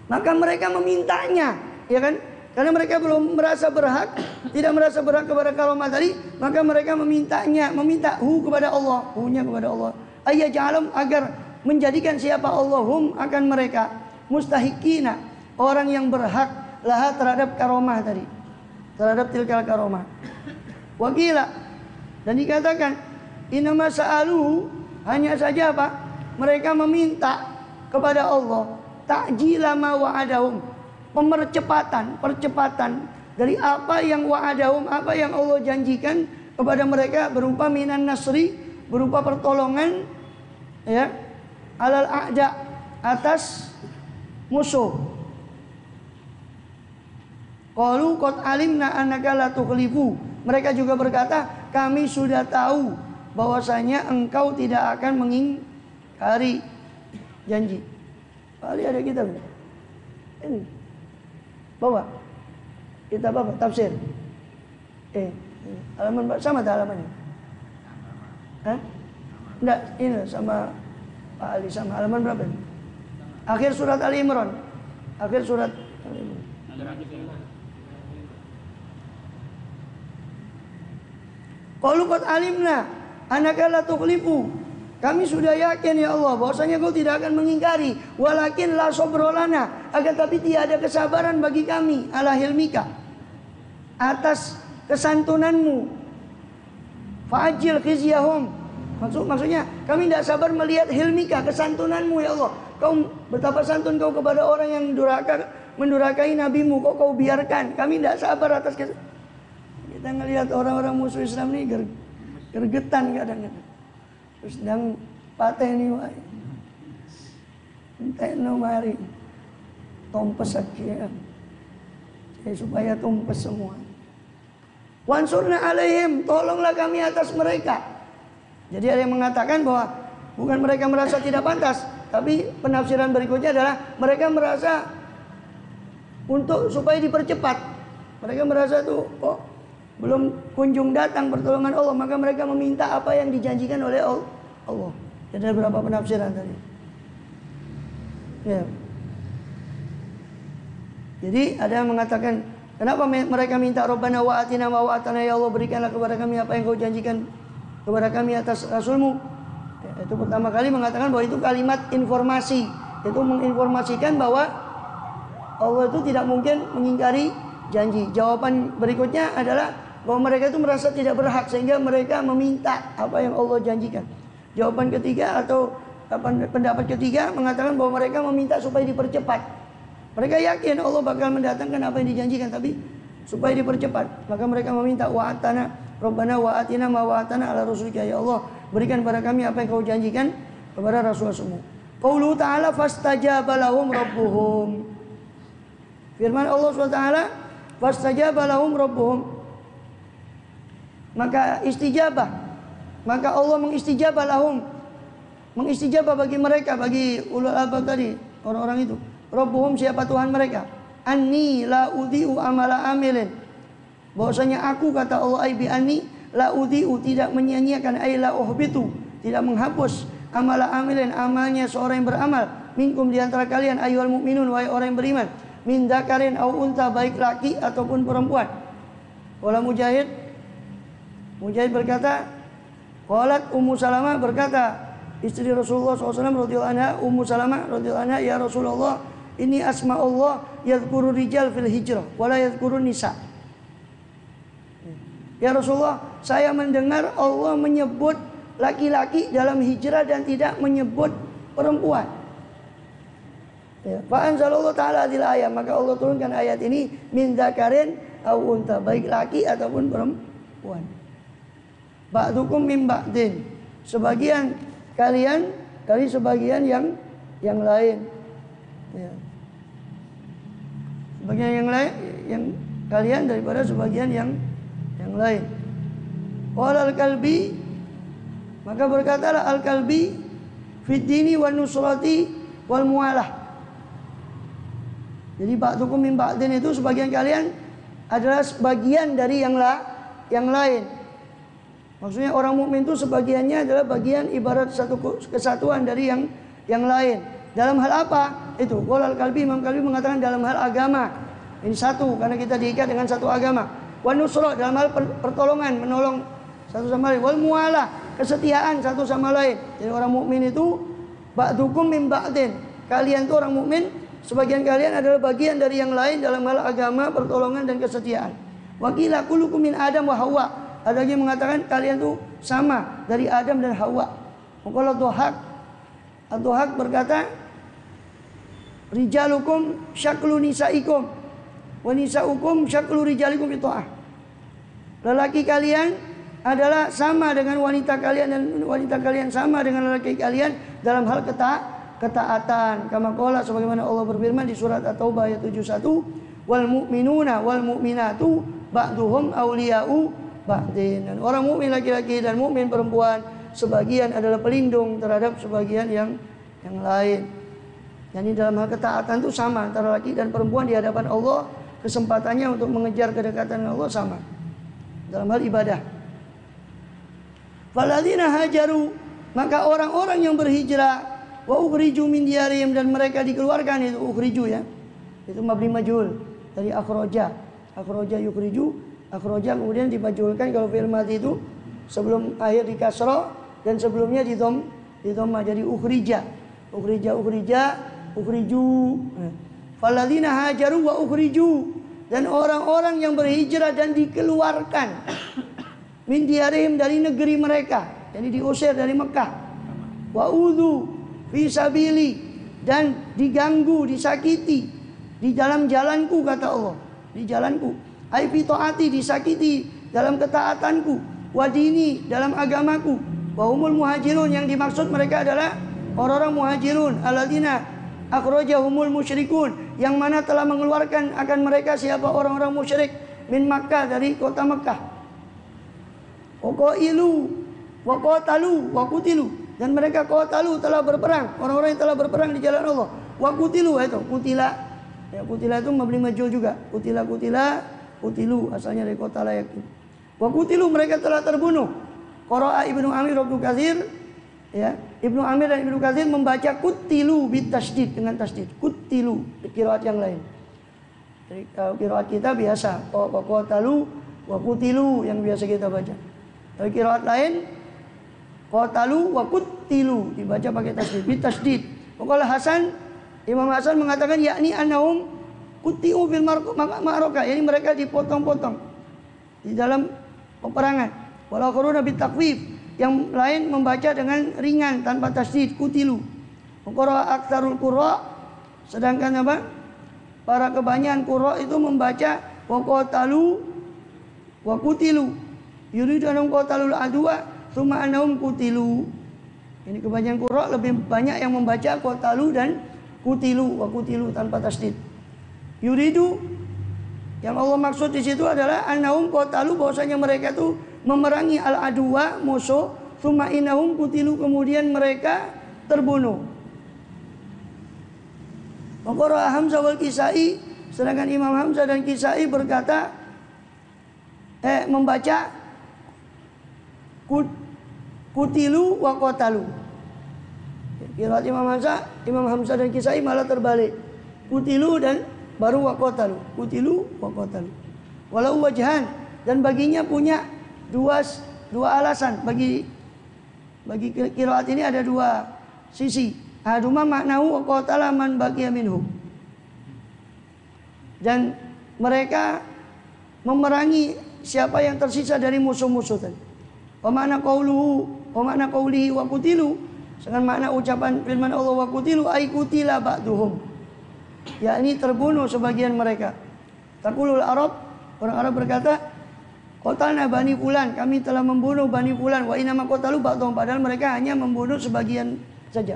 maka mereka memintanya, ya kan? Karena mereka belum merasa berhak, tidak merasa berhak kepada karomah tadi, maka mereka memintanya, meminta kepada Allah, nya kepada Allah. Ayyaj'alum, agar menjadikan siapa Allahum akan mereka, mustahikina, orang yang berhak laha terhadap karomah tadi, terhadap tilkal karomah. Wakila, dan dikatakan inama sa'aluhu, hanya saja apa? Mereka meminta kepada Allah ta'jila ma wa'adahum, percepatan dari apa yang wa'adahum, apa yang Allah janjikan kepada mereka, berupa minan nasri, berupa pertolongan, ya, alal a'da, atas musuh. Qalu qad alimna annaka la tukhlifu, mereka juga berkata, kami sudah tahu bahwasanya engkau tidak akan mengingkari janji. Kali ada kitab ini, bawa kitab apa? Tafsir. Halaman sama tak halamannya? Hah? 6 Enggak, ini sama Pak Ali, sama halaman berapa ini? Akhir surat Ali Imran. Akhir surat Ali Imran. Qalu qad alimna annaka la tukhlifu. Kami sudah yakin ya Allah bahwasanya Kau tidak akan mengingkari, walakin la sabra lana, akan tapi tiada kesabaran bagi kami ala hilmika, atas kesantunanmu. Fa'ajil khizyahum. Maksudnya kami tidak sabar melihat hilmika, kesantunanmu ya Allah. Kau betapa santun Kau kepada orang yang mendurhakai nabimu, kok Kau biarkan. Kami tidak sabar atas kita ngelihat orang-orang musuh Islam ini gergetan kadang-kadang. Terus sedang patah ini wae. Entekno mari. Tompes saja. Supaya tumpes semua. Wansurna alaihim, tolonglah kami atas mereka. Jadi ada yang mengatakan bahwa bukan mereka merasa tidak pantas, tapi penafsiran berikutnya adalah mereka merasa untuk supaya dipercepat. Mereka merasa tuh kok belum kunjung datang pertolongan Allah, maka mereka meminta apa yang dijanjikan oleh Allah. Jadi ada beberapa penafsiran tadi. Ya. Jadi ada yang mengatakan, kenapa mereka minta Rabbana wa atina wa atana, ya Allah berikanlah kepada kami apa yang Kau janjikan kepada kami atas Rasulmu. Ya, itu pertama kali mengatakan bahwa itu kalimat informasi. Itu menginformasikan bahwa Allah itu tidak mungkin mengingkari janji. Jawaban berikutnya adalah bahwa mereka itu merasa tidak berhak sehingga mereka meminta apa yang Allah janjikan. Jawaban ketiga atau pendapat ketiga mengatakan bahwa mereka meminta supaya dipercepat. Mereka yakin Allah bakal mendatangkan apa yang dijanjikan, tapi supaya dipercepat, maka mereka meminta wa'atana Rabbana wa'atina ma wa'atana ala rasulika, ya Allah berikan kepada kami apa yang Kau janjikan kepada Rasul-Rasulmu. Qauluhu ta'ala fastajaba lahum rabbuhum. Firman Allah SWT, fastajaba lahum rabbuhum, maka istijabah, maka Allah mengistijabah lahum, mengistijabah bagi mereka, bagi ulul albab tadi, orang-orang itu. Rabbuhum, siapa Tuhan mereka? Anni la udhi'u amala amilin, bahwasanya aku, kata Allah, aibi anni la udhi'u, tidak menyia-nyiakan, ay la uhbitu, tidak menghapus, amala amilin, amalnya seorang yang beramal, minkum di antara kalian, ayyuhal mu'minun, wahai orang yang beriman, min dzakarin au unta, baik laki ataupun perempuan. Qala Mujahid berkata, qalat Ummu Salamah, berkata istri Rasulullah SAW radhiyallahu anha, Ummu Salamah radhiyallahu anha, ya Rasulullah, ini asma Allah yadhkuru rijal fil hijrah wala yadhkuru nisa. Ya Rasulullah, saya mendengar Allah menyebut laki-laki dalam hijrah dan tidak menyebut perempuan. Ya, fa anzalallahu ta'ala hadhil ayat, maka Allah turunkan ayat ini, min dzakarin au unta, baik laki ataupun perempuan. Ba'dukum min ba'din, sebagian kalian dari sebagian yang lain. Ya. Sebagian yang lain, yang kalian daripada sebagian yang lain. Qala al-Kalbi, maka berkatalah al-Kalbi, fid dini wan nusrati wal mualah. Jadi ba'dukum min ba'din itu sebagian kalian adalah sebagian dari yang lain. Maksudnya orang mukmin itu sebagiannya adalah bagian ibarat satu kesatuan dari yang lain. Dalam hal apa? Itu qala al-Kalbi, Imam Kalbi mengatakan dalam hal agama. Ini satu karena kita diikat dengan satu agama. Wa nusra, dalam hal pertolongan, menolong satu sama lain. Wal mualah, kesetiaan satu sama lain. Jadi orang mukmin itu ba'dukum min ba'din. Kalian itu orang mukmin, sebagian kalian adalah bagian dari yang lain dalam hal agama, pertolongan dan kesetiaan. Wa qila kullukum min Adam wa Hawa. Ada lagi yang mengatakan kalian tuh sama dari Adam dan Hawa. Qala Ad-Dhahhak berkata, rijalukum syaklu nisaikum wa nisaukum syaklu rijalikum fi ta'ah. Lelaki kalian adalah sama dengan wanita kalian dan wanita kalian sama dengan lelaki kalian dalam hal ketaatan. Kama qala, sebagaimana Allah berfirman di surat At-Taubah ayat 71, wal mu'minuna wal mu'minatu ba'duhum awliya'u ba'din. Dan orang mukmin laki-laki dan mukmin perempuan sebagian adalah pelindung terhadap sebagian yang lain. Jadi dalam hal ketaatan itu sama antara laki dan perempuan di hadapan Allah, kesempatannya untuk mengejar kedekatan dengan Allah sama. Dalam hal ibadah. Faladzina hajaru Maka orang-orang yang berhijrah wa ukhriju min diyarihim, dan mereka dikeluarkan, itu ukhriju ya. Itu mabni majhul dari akhraja. Akhraja yukhriju, akhraja kemudian dimajhulkan kalau fi'il madhi itu sebelum akhir di kasrah dan sebelumnya di dhammah jadi ukhrija. Ukhriju. Falladzina hajaru wa ukhriju, dan orang-orang yang berhijrah dan dikeluarkan min diyarihim, dari negeri mereka, jadi diusir dari Mekah. Wa udzu fi sabili, dan diganggu, disakiti di dalam jalanku, kata Allah, di jalanku. Ai fi taati, disakiti dalam ketaatanku. Wa dini, dalam agamaku. Wa humul muhajirun, yang dimaksud mereka adalah orang-orang muhajirun. Alladzina akhrajahumul musyrikun, yang mana telah mengeluarkan akan mereka siapa? Orang-orang musyrik min Makkah, dari kota Makkah. Waqailu wa qatalu wa qutilu, dan mereka qatalu, telah berperang, orang-orang yang telah berperang di jalan Allah. Wa qutilu, itu kutila. Ya, kutila itu mabni majhul juga. Kutilu asalnya dari qatala yakin. Wa qutilu, mereka telah terbunuh. Qara'a Ibnu Amir Ibnu Katsir, ya, Ibnu Amir dan Ibnu Katsir membaca kutilu bitasydid, dengan tasydid. Kutilu di qiraat yang lain. Jadi qiraat kita biasa qatalu wa qutilu yang biasa kita baca. Dari qiraat lain qatalu wa qutilu dibaca pakai tasydid, bitasydid. Qala Hasan, Imam Hasan mengatakan yakni annahum kutiu fil ma'rakah, yani mereka dipotong-potong di dalam peperangan. Walau qaruna bitakhfif, yang lain membaca dengan ringan tanpa tasydid, kutilu. Qara aktsarul qurra, sedangkan apa? Para kebanyakan qurra itu membaca wa qatalu wa qutilu. Yuridu annahum qatalul adwa tsumma annahum qutilu. Ini kebanyakan qurra lebih banyak yang membaca qatalu dan kutilu, wa qutilu tanpa tasydid. Yuridu, yang Allah maksud di situ adalah annahum qatalu, bahwasanya mereka itu memerangi al-adwa, musuh, tsumma innahum qutilu, kemudian mereka terbunuh. Qara Hamzah wal Kisai, sedangkan Imam Hamzah dan Kisai berkata membaca kutilu wa qatalu. Qiraat Imam Hamzah dan Kisai malah terbalik. Kutilu dan baru wa qatalu. Kutilu wa qatalu. Walau wajhan, dan baginya punya dua alasan, bagi qiraat ini ada dua sisi. Aduma maknahu wa qatala man baqiya minhum, dan mereka memerangi siapa yang tersisa dari musuh-musuh tadi. Wa makna qaulihi wa qutilu, dengan makna ucapan firman Allah wa qutilu ay qutila ba'duhum, yakni terbunuh sebagian mereka. Taqulul Arab, orang Arab berkata, qatalna bani fulan, kami telah membunuh bani fulan. Wa inna ma qatalu ba'dhum, padahal mereka hanya membunuh sebagian saja.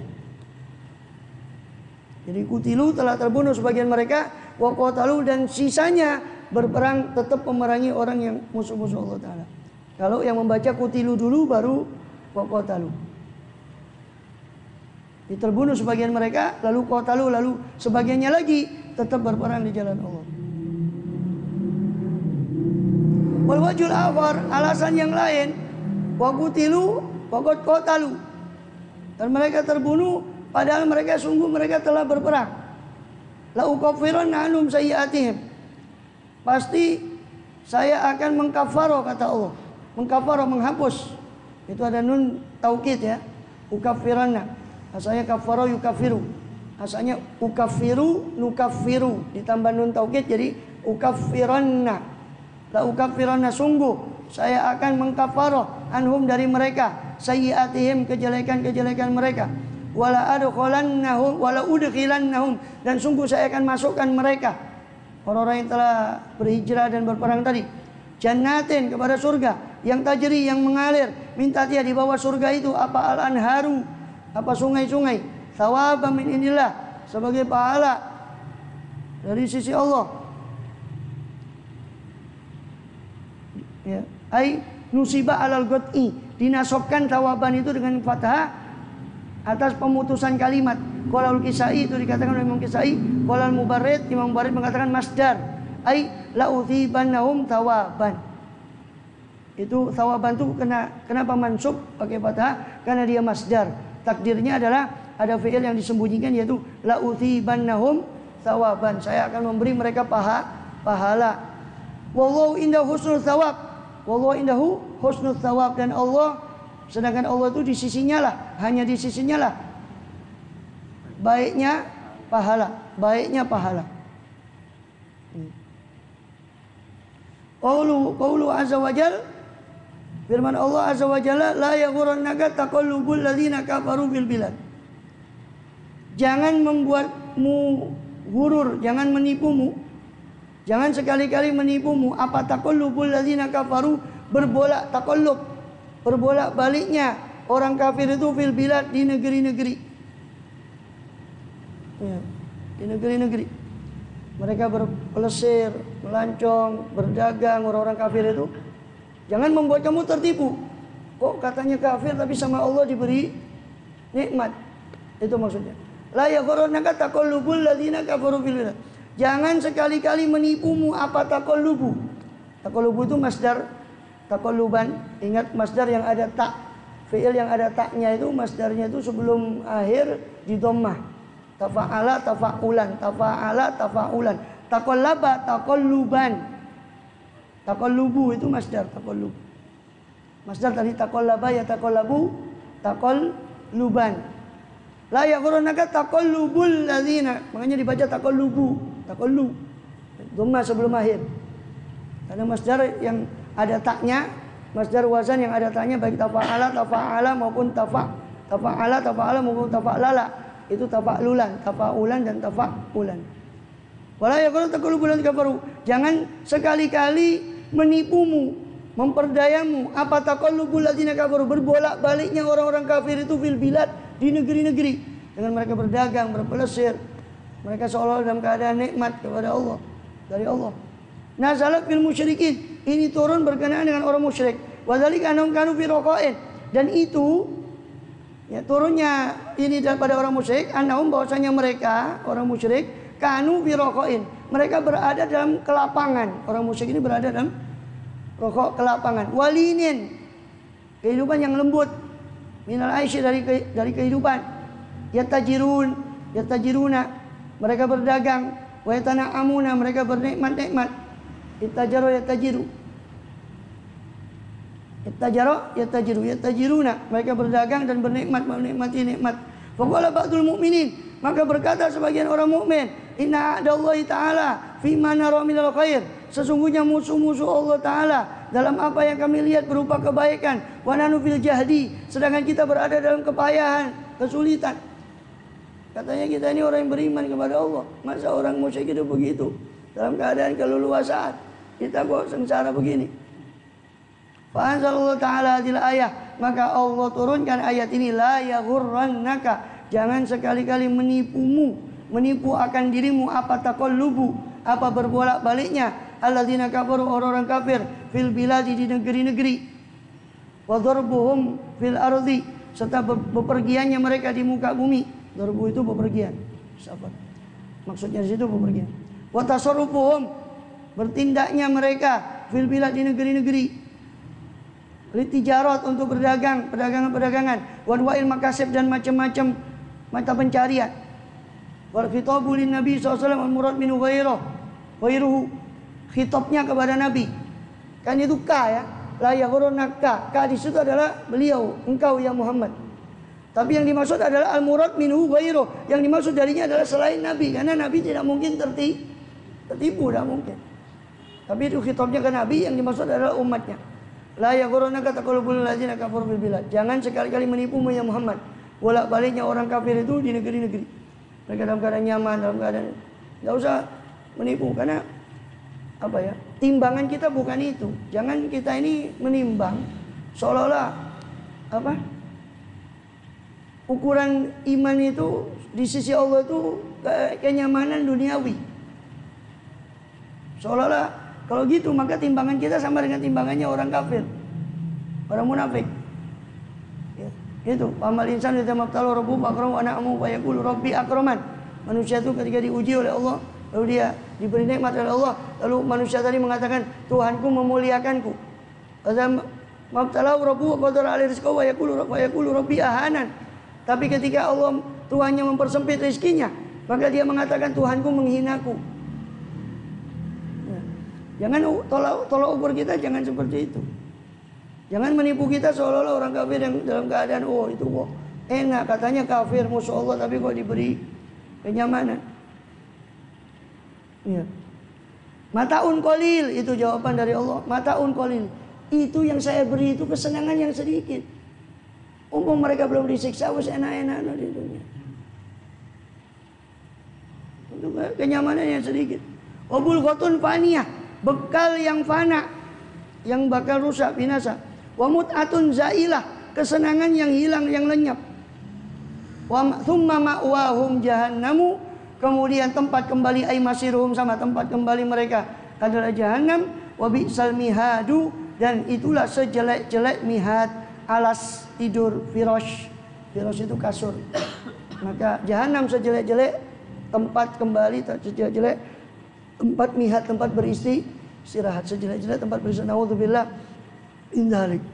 Jadi kutilu telah terbunuh sebagian mereka, wa qatalu, dan sisanya berperang tetap memerangi orang yang musuh-musuh Allah Ta'ala. Kalau yang membaca kutilu dulu baru wa qatalu. Terbunuh sebagian mereka, lalu qatalu, lalu sebagiannya lagi tetap berperang di jalan Allah. Wal wajhul akhar, alasan yang lain, wa qutilu wa qatalu, dan mereka terbunuh padahal mereka sungguh mereka telah berperang. La ukaffiranna anhum sayyi'atihim, pasti saya akan mengkafarah, kata Allah. Mengkafarah, menghapus. Itu ada nun taukid ya. Ukaffiranna, asalnya kafara yukaffiru, asalnya ukaffiru nukaffiru, ditambah nun taukid jadi ukaffiranna. La ukaffiranna, sungguh saya akan mengkafarah anhum, dari mereka, sayyi'atihim, kejelekan-kejelekan mereka. Wala adkhilannahum wala udkhilannahum, dan sungguh saya akan masukkan mereka, orang-orang yang telah berhijrah dan berperang tadi, jannatin, kepada surga, yang tajri, yang mengalir, min tahtiha, di bawah surga itu apa al-anharu, apa sungai-sungai, thawaban min indillah, sebagai pahala dari sisi Allah. Ya, ai nusiba alal ghad'i, dinasobkan thawaban itu dengan fathah atas pemutusan kalimat. Qaulul Kisai, itu dikatakan oleh Imam Kisai. Qaulul Mubarrid, Imam Mubarrid mengatakan masdar, ai la uthibannahum thawaban. Itu thawaban itu kenapa mansub pakai fathah? Karena dia masdar. Takdirnya adalah ada fi'il yang disembunyikan, yaitu la utsibannahum thawaban. Saya akan memberi mereka pahala. Wallahu indahu husnul thawab. Wallahu indahu husnul thawab. Dan Allah, sedangkan Allah itu di sisinya lah, hanya di sisinya lah baiknya pahala. Qaulu azza wajal, firman Allah azza wajalla, la yaghurrannaka taqallubul ladzina kafaru bil bilad. Jangan membuatmu gurur, jangan menipumu. Jangan sekali-kali menipumu apa taqallubul ladzina kafaru, berbolak baliknya orang kafir itu fil bilad, di negeri-negeri. Ya, di negeri-negeri. Mereka berpelesir, melancong, berdagang, orang-orang kafir itu. Jangan membuat kamu tertipu. Kok katanya kafir tapi sama Allah diberi nikmat. Itu maksudnya. La yaghurrannaka taqallubul ladzina kafaru fil bilad. Jangan sekali-kali menipumu apa taqallubu. Taqallubu itu masdar taqalluban. Ingat masdar yang ada tak. Fi'il yang ada taknya itu masdarnya itu sebelum akhir di dhammah. Tafa'ala tafa'ulan, tafa'ala tafa'ulan, taqallaba taqalluban. Taqallubu itu masdar taqallub. Masdar tadi taqallaba ya taqallabu, taqalluban. La yaghurrannaka taqallubul ladzina. Makanya dibaca taqallubu, taqallub. Dhamma sebelum akhir. Karena masdar yang ada taknya, masdar wazan yang ada taknya baik tafa'ala maupun tafa'ala maupun tafa'lala. Itu tafa'ulan dan tafa'ulan. Wala yaqulu taqallubul ladzina kafaru. Jangan sekali-kali menipumu, memperdayamu apa taqallubul ladzina kafaru, berbolak-baliknya orang-orang kafir itu fil bilad, di negeri-negeri, dengan mereka berdagang, berpelesir. Mereka seolah-olah dalam keadaan nikmat kepada Allah, dari Allah. Nazalat fil musyrikin. Ini turun berkenaan dengan orang musyrik. Wa dzalika annahum kanu fi raqa'in. Dan itu ya, turunnya ini daripada orang musyrik, annahum, bahwasanya mereka orang musyrik kanu fi raqa'in. Mereka berada dalam kelapangan. Orang musyrik ini berada dalam kelapangan. Walinin, kehidupan yang lembut. Minal aisyah, dari kehidupan. Yatajiruna, mereka berdagang. Wa yatana'amuna, mereka bernikmat-nikmat. Yatajiru, yatajiruna, mereka berdagang dan menikmati nikmat. Faqala ba'dul mu'minin, maka berkata sebagian orang mukmin, inna a'dallahi ta'ala fima nara minal khair. Sesungguhnya musuh-musuh Allah Ta'ala dalam apa yang kami lihat berupa kebaikan. Wa nanu fil jahdi, sedangkan kita berada dalam kepayahan, kesulitan. Katanya kita ini orang yang beriman kepada Allah. Masa orang musyrik itu begitu, dalam keadaan keleluasaan, kita kok sengsara begini. Fa anzalallahu ta'ala hadil ayah, maka Allah turunkan ayat ini, la yaghurrannaka, jangan sekali-kali menipu akan dirimu apa taqallubu, apa berbolak-baliknya alladzina kafaru, orang-orang kafir, fil biladi, di negeri-negeri, wa darbuhum fil ardi, serta bepergiannya mereka di muka bumi. Darbu itu bepergian, sahabat. Maksudnya di situ bepergian. Wa tasarrufuhum, bertindaknya mereka fil bilad, di negeri-negeri, litijarat, untuk berdagang, perdagangan-perdagangan, wadwa'il makasib, dan macam-macam mata pencarian. Wal khitabu lin Nabi SAW al-murad min ghairuhu, khitabnya kepada Nabi. Kan itu ka ya, la yaghurrannaka, ka di situ adalah beliau, engkau ya Muhammad. Tapi yang dimaksud adalah al-murad minhu ghairuh, yang dimaksud darinya adalah selain Nabi, karena Nabi tidak mungkin tertipu, tidak mungkin. Tapi itu khitabnya ke Nabi, yang dimaksud adalah umatnya. La yaghurrannaka taqallubul ladzina kafaru fil bilad. Jangan sekali-kali menipumu ya Muhammad, bolak-baliknya orang kafir itu di negeri-negeri. Mereka dalam keadaan nyaman, dalam keadaan, enggak usah menipu, karena apa ya? Timbangan kita bukan itu. Jangan kita ini menimbang seolah-olah apa? Ukuran iman itu di sisi Allah itu kenyamanan duniawi. Seolah-olah kalau gitu maka timbangan kita sama dengan timbangannya orang kafir, orang munafik. Ya, itu. Amal insan idza mabtala rabbuhu akram wa na'amu wa yaqulu rabbi akraman. Manusia itu ketika diuji oleh Allah, lalu dia diberi nikmat oleh Allah, lalu manusia tadi mengatakan Tuhanku memuliakanku. Mabtalahu rabbuhu qadara alaihi rizqahu wa yaqulu rabbi ahanan. Tapi ketika Allah Tuhannya mempersempit rezekinya, maka dia mengatakan Tuhanku menghinaku. Nah, jangan tolak ukur kita, jangan seperti itu. Jangan menipu kita seolah-olah orang kafir yang dalam keadaan itu kok enak, katanya kafir musuh Allah tapi kok diberi kenyamanan. Ya. Mataun qalil, itu jawaban dari Allah. Mataun qalil, itu yang saya beri itu kesenangan yang sedikit. Umpam mereka belum disiksa, wis enak-enak di dunia. Untuk kenyamanan yang sedikit. Wabul qatun faniyah, bekal yang fana, yang bakal rusak, binasa. Wa mut'atun zailah, kesenangan yang hilang, yang lenyap. Wa thumma ma'wahum jahannamu, kemudian tempat kembali ay masiruhum, sama tempat kembali mereka adalah jahannam. Wa bi'sal mihadu, dan itulah sejelek-jelek mihad, alas tidur, firash. Firash itu kasur. Maka jahanam sejelek-jelek tempat kembali, sejelek-jelek tempat mihad, tempat beristirahat, sejelek-jelek tempat beristirahat. Naudzubillah min dzalik.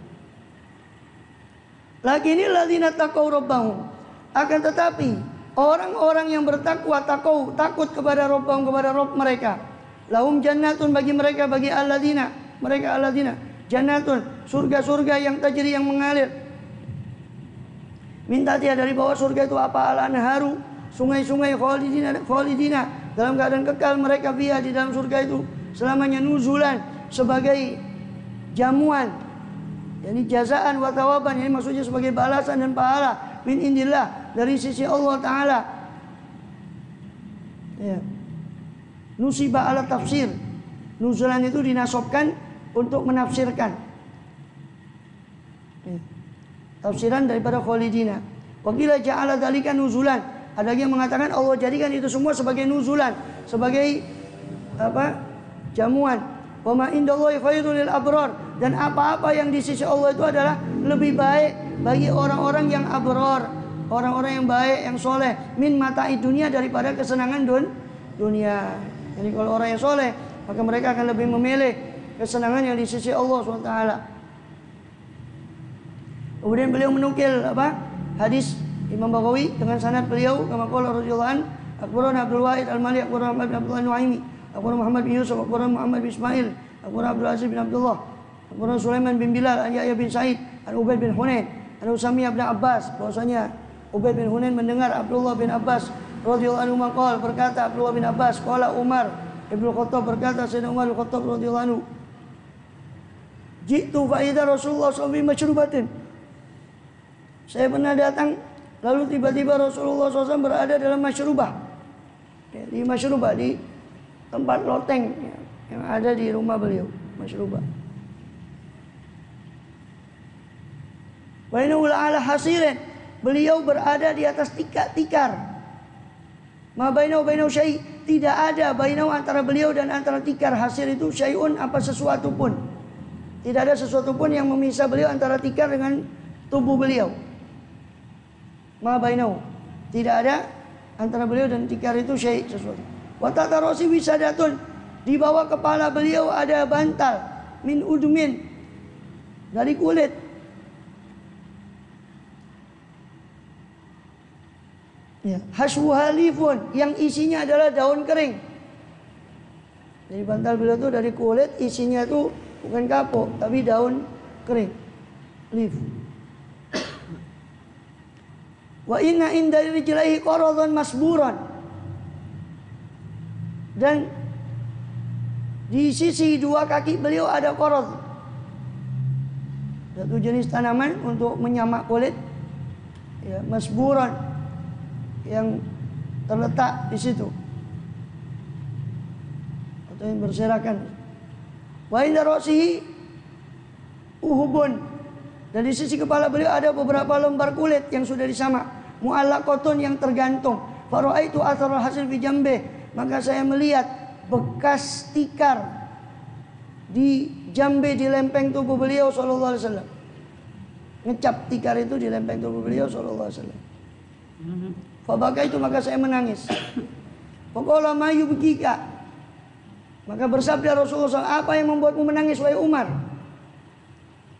Lakinil ladzina taqaw rabbahum, akan tetapi orang-orang yang bertakwa, takut kepada Rabbahum, kepada Rabb mereka, lahum jannatun, bagi mereka, bagi alladzina, mereka alladzina, jannatun, surga-surga yang tajri, yang mengalir, minta dia dari bawah surga itu apa, al-anharu, sungai-sungai, khalidina, dalam keadaan kekal mereka biha, di dalam surga itu selamanya, nuzulan, sebagai jamuan, yani jazaan wa thawaban, ini maksudnya sebagai balasan dan pahala, min indillah, dari sisi Allah Ta'ala. Ya. Nusibah ala tafsir, nuzulan itu dinasobkan untuk menafsirkan. Ya. Tafsiran daripada khalidina. Waqila ja'ala dzalika nuzulan, ada yang mengatakan Allah jadikan itu semua sebagai nuzulan, sebagai apa? Jamuan. Wa ma indallahi khairul lil abrar, dan apa-apa yang di sisi Allah itu adalah lebih baik bagi orang-orang yang abrar, orang-orang yang baik, yang soleh, min mata'i dunia, daripada kesenangan dunia. Jadi kalau orang yang soleh, maka mereka akan lebih memilih kesenangan yang di sisi Allah SWT. Kemudian beliau menukil hadis Imam Baghawi dengan sanad beliau, kama qala radhiyallahu an, akhbarana Abdul Wahid Al-Mali, akhbarana Muhammad bin Abdullah Nuaimi, akhbarana Muhammad bin Yusuf, akhbarana Muhammad bin Ismail, akhbarana Abdul Aziz bin Abdullah, akhbarana Sulaiman bin Bilal, an Yahya bin Sa'id, an Ubaid bin Hunain, an Usamiyah bin Abbas, bahwasanya Ubaid bin Hunain mendengar Abdullah bin Abbas radhiyallahu anhu maqal, berkata Abdullah bin Abbas, qala Umar Ibnu Khattab, berkata Sayyidina Umar bin Khattab radhiyallahu anhu, jitu fa idza Rasulullah sallallahu alaihi wasallam, saya pernah datang, lalu tiba-tiba Rasulullah SAW berada dalam masyrubah, di masyrubah, di tempat loteng yang ada di rumah beliau, masyrubah. Wa innahu ala hasirin, beliau berada di atas tikar. Ma bainahu syai', tidak ada bainahu, antara beliau dan antara tikar. Hasir itu syai'un, apa sesuatu pun. Tidak ada sesuatu pun yang memisah beliau antara tikar dengan tubuh beliau. Ma bainahu, tidak ada antara beliau dan tikar itu syai', sesuatu. Wa tahta ra'si wisadatun, di bawah kepala beliau ada bantal, min udmin, dari kulit. Ya, haswuhalifun, yang isinya adalah daun kering. Jadi bantal beliau itu dari kulit, isinya itu bukan kapuk tapi daun kering, leaf. Wa inna inda rijlaihi qaradun masburan, dan di sisi dua kaki beliau ada qarad, satu jenis tanaman untuk menyamak kulit, ya, masburan, yang terletak di situ atau yang berserakan. Wa inda ra'sihi uhubun, dan di sisi kepala beliau ada beberapa lembar kulit yang sudah disamak, mu'allaqatun, yang tergantung. Fara'aitu atharul hasil fi jambe, maka saya melihat bekas tikar di jambe, di lempeng tubuh beliau sallallahu alaihi wasallam. Ngecap tikar itu di lempeng tubuh beliau sallallahu alaihi wasallam. Fabaka itu, maka saya menangis. Faqala ma yubkika, maka bersabda Rasulullah SAW, apa yang membuatmu menangis wahai Umar?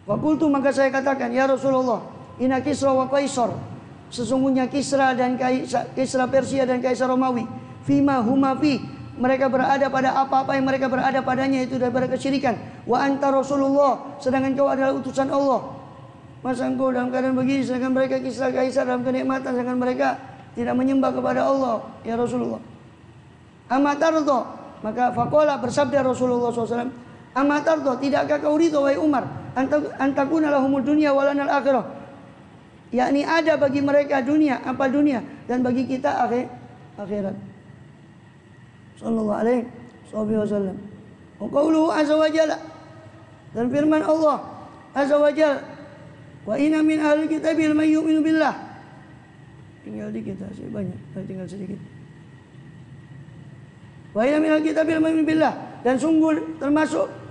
Fakultu, maka saya katakan, ya Rasulullah, inna Kisra wa Qaisar, sesungguhnya Kisra dan Kisra Persia dan Kaisar Romawi, fima huma fi, mereka berada pada apa-apa yang mereka berada padanya, itu daripada kesyirikan. Wa anta Rasulullah, sedangkan kau adalah utusan Allah. Masa engkau dalam keadaan begini, sedangkan mereka Kisra Kaisar dalam kenikmatan, sedangkan mereka tidak menyembah kepada Allah, ya Rasulullah. Amatarto, maka faqala, bersabda Rasulullah SAW, amatarto, tidakkah kau ridho wahai Umar, antakuna lahumud dunya walanal akhirah, yakni ada bagi mereka dunia, apa dunia, dan bagi kita akhirat. Sallallahu alaihi wasallam. Wa qauluhu azza wa jalla, dan firman Allah azza wa jalla, wa inna min ahli kitabil may yu'minu billah. Tinggal dikit masih banyak, tinggal sedikit. Wa inna min ahli kitabil may yu'minu billah, dan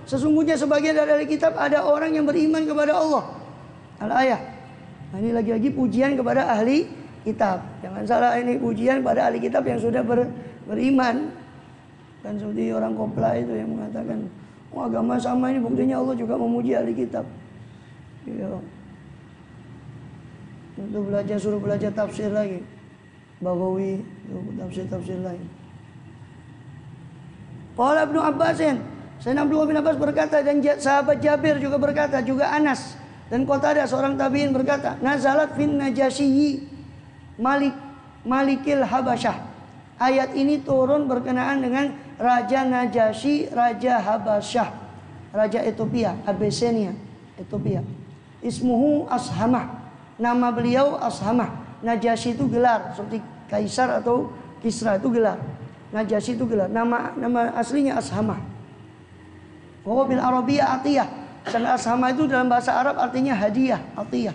sesungguhnya sebagian dari ahli kitab ada orang yang beriman kepada Allah. Al-ayah. Nah, ini lagi-lagi pujian kepada ahli kitab. Jangan salah, ini pujian kepada ahli kitab yang sudah beriman. Kan seperti orang kopla itu yang mengatakan, oh, agama sama ini, buktinya Allah juga memuji ahli kitab. Ya. Untuk suruh belajar tafsir lagi, Baghawi, tafsir lagi. Qala Ibnu Abbasin, Sayyidina Abdullah bin Abbas berkata, dan sahabat Jabir juga berkata, juga Anas dan Qatadah seorang tabi'in berkata, nazalat fin Najasyi Malikil Habasyah. Ayat ini turun berkenaan dengan Raja Najasyi, Raja Habasyah, Raja Ethiopia, Abyssinia, Ethiopia. Ismuhu Ashamah, nama beliau Ashamah. Najasyi itu gelar, seperti Kaisar atau Kisra itu gelar. Najasyi itu gelar. Nama aslinya Ashamah. Wa bil Arabiyyah Atiyah. Dan Ashamah itu dalam bahasa Arab artinya hadiah, atiyah.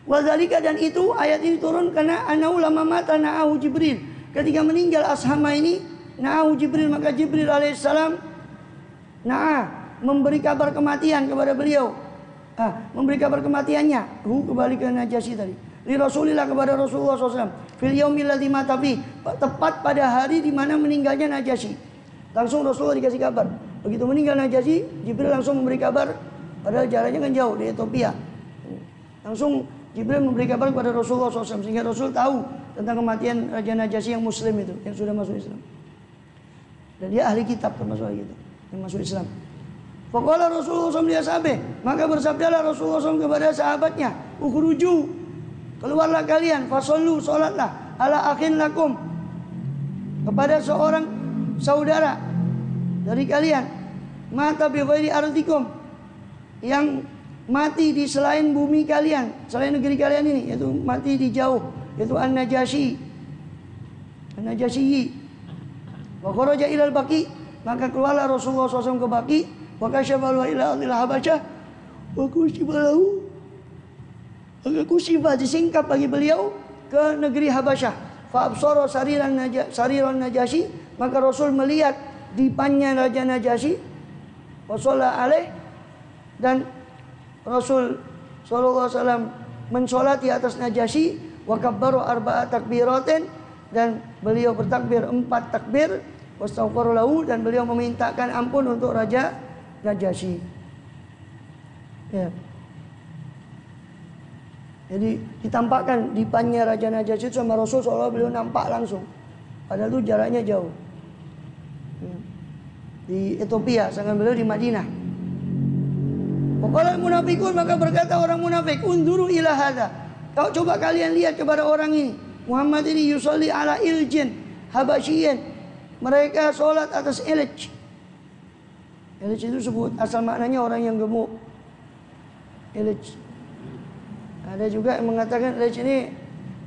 Wadzalika, dan itu ayat ini turun karena ana ulama mata na'ahu Jibril. Ketika meninggal Ashamah ini, na'ahu Jibril, maka Jibril alaihissalam memberi kabar kematian kepada beliau. Memberi kabar kematiannya. Kembali ke Najasyi tadi. Li Rasulillah, kepada Rasulullah SAW. Fil yaumil ladzi mata fi, tepat pada hari di mana meninggalnya Najasyi. Langsung Rasulullah dikasih kabar. Begitu meninggal Najasyi, Jibril langsung memberi kabar. Padahal jaraknya kan jauh di Ethiopia. Langsung Jibril memberi kabar kepada Rasulullah SAW, sehingga Rasul tahu tentang kematian Raja Najasyi yang Muslim itu, yang sudah masuk Islam. Dan dia ahli kitab, termasuk ahli kitab yang masuk Islam. Faqala Rasulullah SAW li ashabihi, maka bersabdalah Rasulullah SAW kepada sahabatnya, ukhruju, keluarlah kalian, fasallu, salatlah, ala akhin lakum, kepada seorang saudara dari kalian, mata bi ghairi ardikum, yang mati di selain bumi kalian, selain negeri kalian ini, yaitu mati di jauh, yaitu An-Najasyi. Wa kharaja ilal Baqi, maka keluarlah Rasulullah SAW ke Baqi, wa kasyafa ila Habasyah, wa kusyifa lahu, maka kusyifa disingkap bagi beliau ke negeri Habasyah. Fa absara sariran Najasyi, maka Rasul melihat dipannya Raja Najasyi, wa shalla alaih, dan Rasul SAW mensolati atas Najasyi, wa kabbaru arba'a takbiratin, dan beliau bertakbir 4 takbir, wastaghfara lahu, dan beliau memintakan ampun untuk Raja Najasyi. Ya. Jadi ditampakkan dipannya Raja Najasyi sama Rasul SAW, beliau nampak langsung. Padahal itu jaraknya jauh. Di Ethiopia, sedangkan beliau di Madinah. Qala munafiqun, maka berkata orang munafik, unduru ila hadza, kau coba kalian lihat kepada orang ini. Muhammad ini yusalli ala iljin habasyiyin, mereka sholat atas ilj. Ilj itu sebut asal maknanya orang yang gemuk. Ilj. Ada juga yang mengatakan ilj ini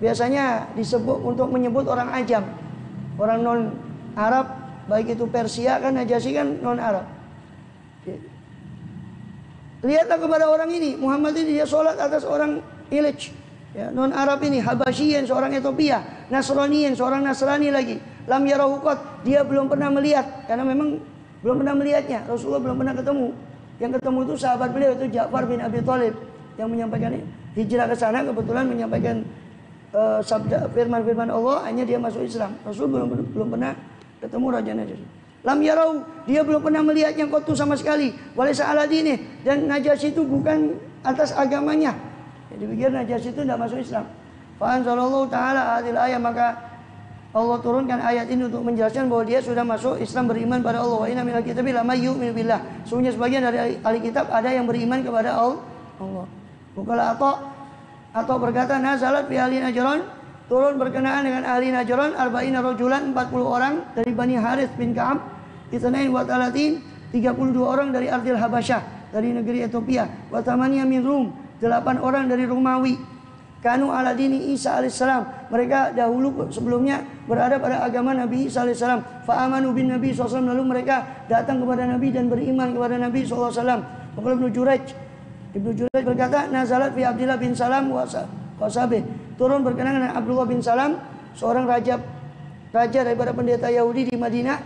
biasanya disebut untuk menyebut orang ajam, orang non Arab, baik itu Persia, kan Najasyi kan non Arab. Lihatlah kepada orang ini, Muhammad ini dia sholat atas orang ilj, ya, non Arab ini, Habasyiyin, seorang Ethiopia, Nasraniyin, seorang Nasrani lagi. Lam yarahu qat, dia belum pernah melihat, karena memang belum pernah melihatnya. Rasulullah belum pernah ketemu. Yang ketemu itu sahabat beliau, itu Ja'far bin Abi Thalib, yang menyampaikan hijrah ke sana, kebetulan menyampaikan sabda firman-firman Allah, hanya dia masuk Islam. Rasul belum pernah ketemu Raja Najasyi. Lam yarau, dia belum pernah melihatnya qattu sama sekali. Walaysa ala dinih, dan Najasyi itu bukan atas agamanya. Jadi pikir Najasyi itu tidak masuk Islam. Fa anzalallahu ta'ala hadhil ayat, maka Allah turunkan ayat ini untuk menjelaskan bahwa dia sudah masuk Islam, beriman pada Allah. Wa inna minal kitabi lama yu'minu billah. Sungguhnya sebagian dari ahli kitab ada yang beriman kepada Allah. Bukalah atau berkata nazalat fi ahli Najran, turun berkenaan dengan ahli Najran arba'ina rajulan, 40 orang dari Bani Harith bin Ka'ab, Itsnain wa talatin, 32 orang dari Ardil Habasyah, dari negeri Ethiopia, wa thamaniya min Rum, 8 orang dari Romawi. Kanu ala dini Isa alaihissalam, mereka dahulu sebelumnya berada pada agama Nabi Isa alaihissalam. Fa amanu bin Nabi SAW, lalu mereka datang kepada Nabi dan beriman kepada Nabi SAW. Maka Ibnu Jurayj berkata, nazalat fi Abdullah bin Salam wa Sabih, turun berkenaan dengan Abdullah bin Salam, seorang raja daripada pendeta Yahudi di Madinah,